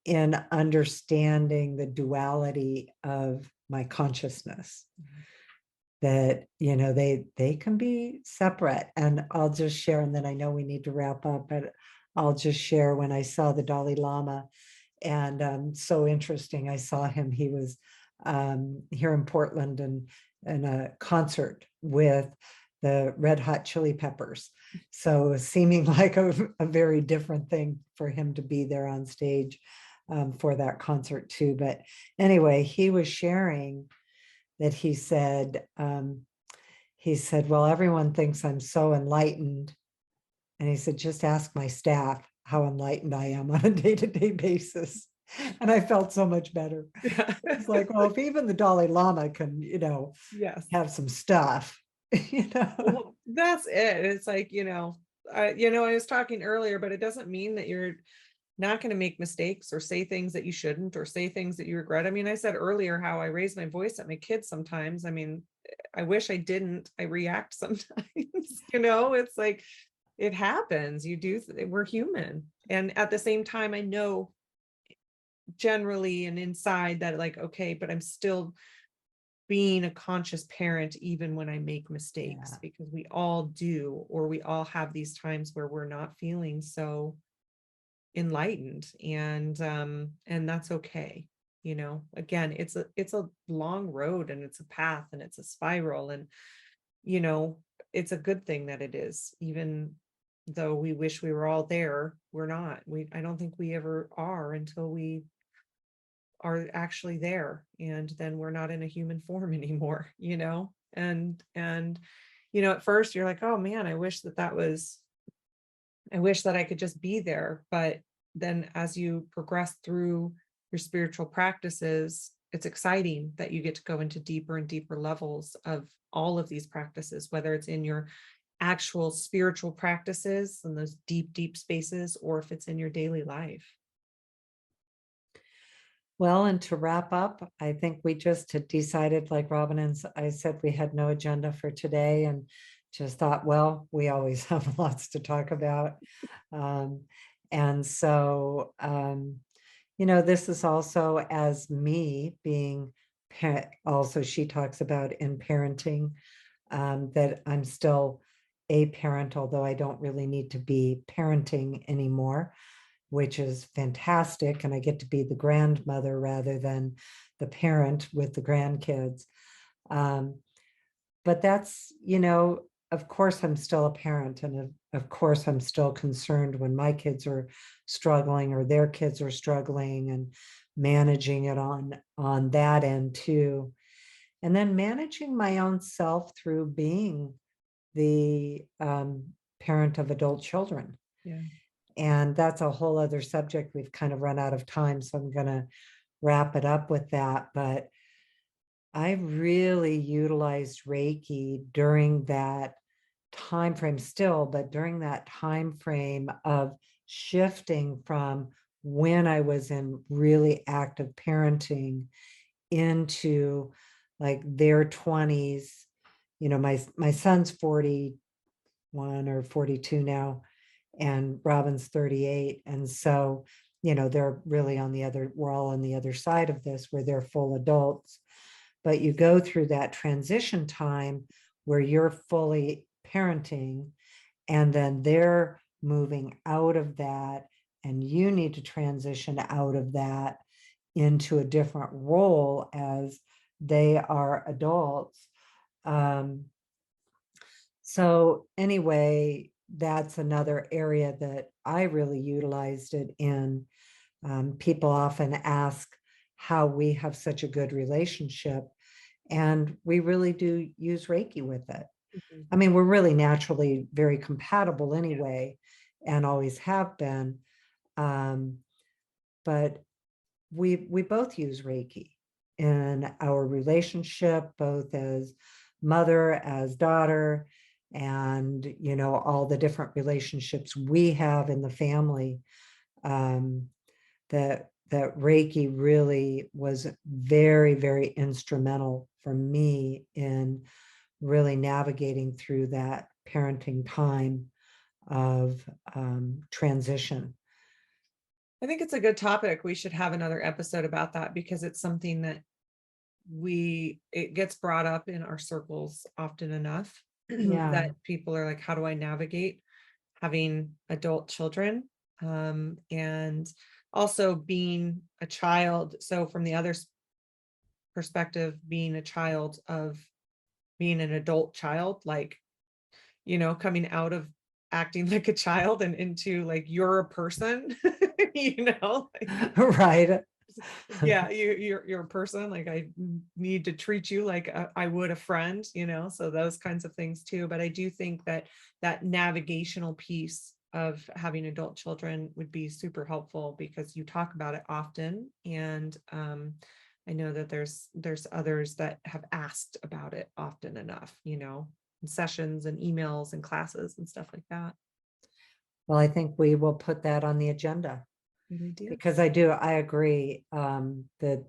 Speaker 2: in understanding the duality of my consciousness. That, they can be separate. And I'll just share, and then I know we need to wrap up, but I'll just share when I saw the Dalai Lama. And so interesting, I saw him. He was here in Portland and in a concert with the Red Hot Chili Peppers. So seeming like a very different thing for him to be there on stage for that concert too. But anyway, he was sharing that he said, well, everyone thinks I'm so enlightened. And he said, just ask my staff how enlightened I am on a day-to-day basis. And I felt so much better.
Speaker 1: Yeah.
Speaker 2: It's like, well, if even the Dalai Lama can,
Speaker 1: Yes.
Speaker 2: have some stuff,
Speaker 1: Well, that's it. It's like, I was talking earlier, but it doesn't mean that you're not going to make mistakes or say things that you shouldn't or say things that you regret. I mean, I said earlier how I raise my voice at my kids sometimes. I mean, I wish I didn't. I react sometimes, it's like, it happens. We're human. And at the same time, I know generally and inside that like, okay, but I'm still being a conscious parent even when I make mistakes, because we all do, or we all have these times where we're not feeling so enlightened, and that's okay. Again, it's a long road, and it's a path, and it's a spiral, and it's a good thing that it is, even though we wish we were all there. We're not. I don't think we ever are until we are actually there, and then we're not in a human form anymore, and at first you're like, oh man, I wish that I could just be there. But then as you progress through your spiritual practices, it's exciting that you get to go into deeper and deeper levels of all of these practices, whether it's in your actual spiritual practices and those deep, deep spaces, or if it's in your daily life.
Speaker 2: Well, and to wrap up, I think we just had decided, like Robyn and I said, we had no agenda for today, and just thought, well, we always have lots to talk about. And so, this is also as me being also, she talks about in parenting, that I'm still a parent, although I don't really need to be parenting anymore, which is fantastic. And I get to be the grandmother rather than the parent with the grandkids. But that's, of course, I'm still a parent. And of course, I'm still concerned when my kids are struggling or their kids are struggling, and managing it on that end too. And then managing my own self through being the parent of adult children.
Speaker 1: Yeah.
Speaker 2: And that's a whole other subject. We've kind of run out of time, so I'm going to wrap it up with that. But I really utilized Reiki during that time frame still, but during that time frame of shifting from when I was in really active parenting into like their 20s. My son's 41 or 42 now, and Robyn's 38. And so, they're really we're all on the other side of this, where they're full adults. But you go through that transition time where you're fully parenting, and then they're moving out of that, and you need to transition out of that into a different role as they are adults. So anyway, that's another area that I really utilized it in. People often ask how we have such a good relationship, and we really do use Reiki with it.
Speaker 1: Mhm.
Speaker 2: I mean, we're really naturally very compatible anyway, and always have been. But we both use Reiki in our relationship, both as mother, as daughter, and all the different relationships we have in the family. That Reiki really was very, very instrumental for me in really navigating through that parenting time of transition.
Speaker 1: I think it's a good topic. We should have another episode about that, because it's something that it gets brought up in our circles often enough
Speaker 2: Yeah.
Speaker 1: that people are like, how do I navigate having adult children? And also being a child. So from the other perspective, being a child of being an adult child, like, coming out of acting like a child and into like, you're a person, like,
Speaker 2: Right.
Speaker 1: yeah, you're a person, like I need to treat you like I would a friend, so those kinds of things too. But I do think that that navigational piece of having adult children would be super helpful, because you talk about it often. And I know that there's others that have asked about it often enough, in sessions and emails and classes and stuff like that.
Speaker 2: Well, I think we will put that on the agenda,
Speaker 1: Good idea.
Speaker 2: because I agree that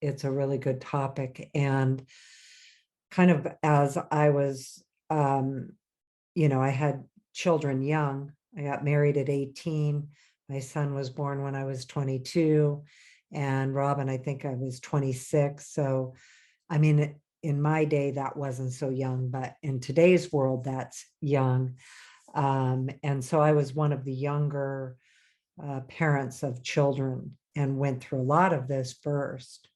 Speaker 2: it's a really good topic. And kind of as I was, I had children young. I got married at 18. My son was born when I was 22, and Robyn, I think I was 26. So, I mean, in my day, that wasn't so young, but in today's world, that's young. And so I was one of the younger parents of children, and went through a lot of this first,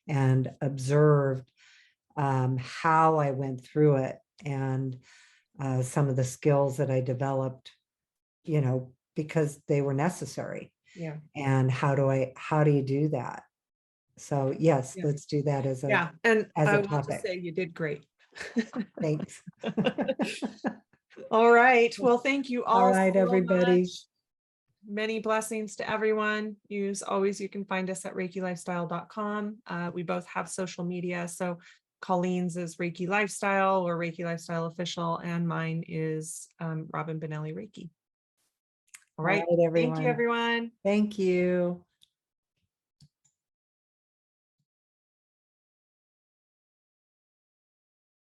Speaker 2: and observed how I went through it, and some of the skills that I developed, because they were necessary.
Speaker 1: Yeah.
Speaker 2: And how do you do that? So yes,
Speaker 1: Yeah.
Speaker 2: let's do that as
Speaker 1: Yeah. And I
Speaker 2: a
Speaker 1: will just
Speaker 2: topic.
Speaker 1: say you did great.
Speaker 2: Thanks.
Speaker 1: All right. Well, thank you
Speaker 2: All
Speaker 1: all
Speaker 2: right,
Speaker 1: so
Speaker 2: everybody.
Speaker 1: much. Many blessings to everyone. As always, you can find us at reikilifestyle.com. We both have social media. So Colleen's is Reiki Lifestyle or Reiki Lifestyle Official, and mine is Robyn Benelli Reiki. All right.
Speaker 2: All right,
Speaker 1: Thank you,
Speaker 2: everyone.
Speaker 1: everyone.
Speaker 2: Thank you.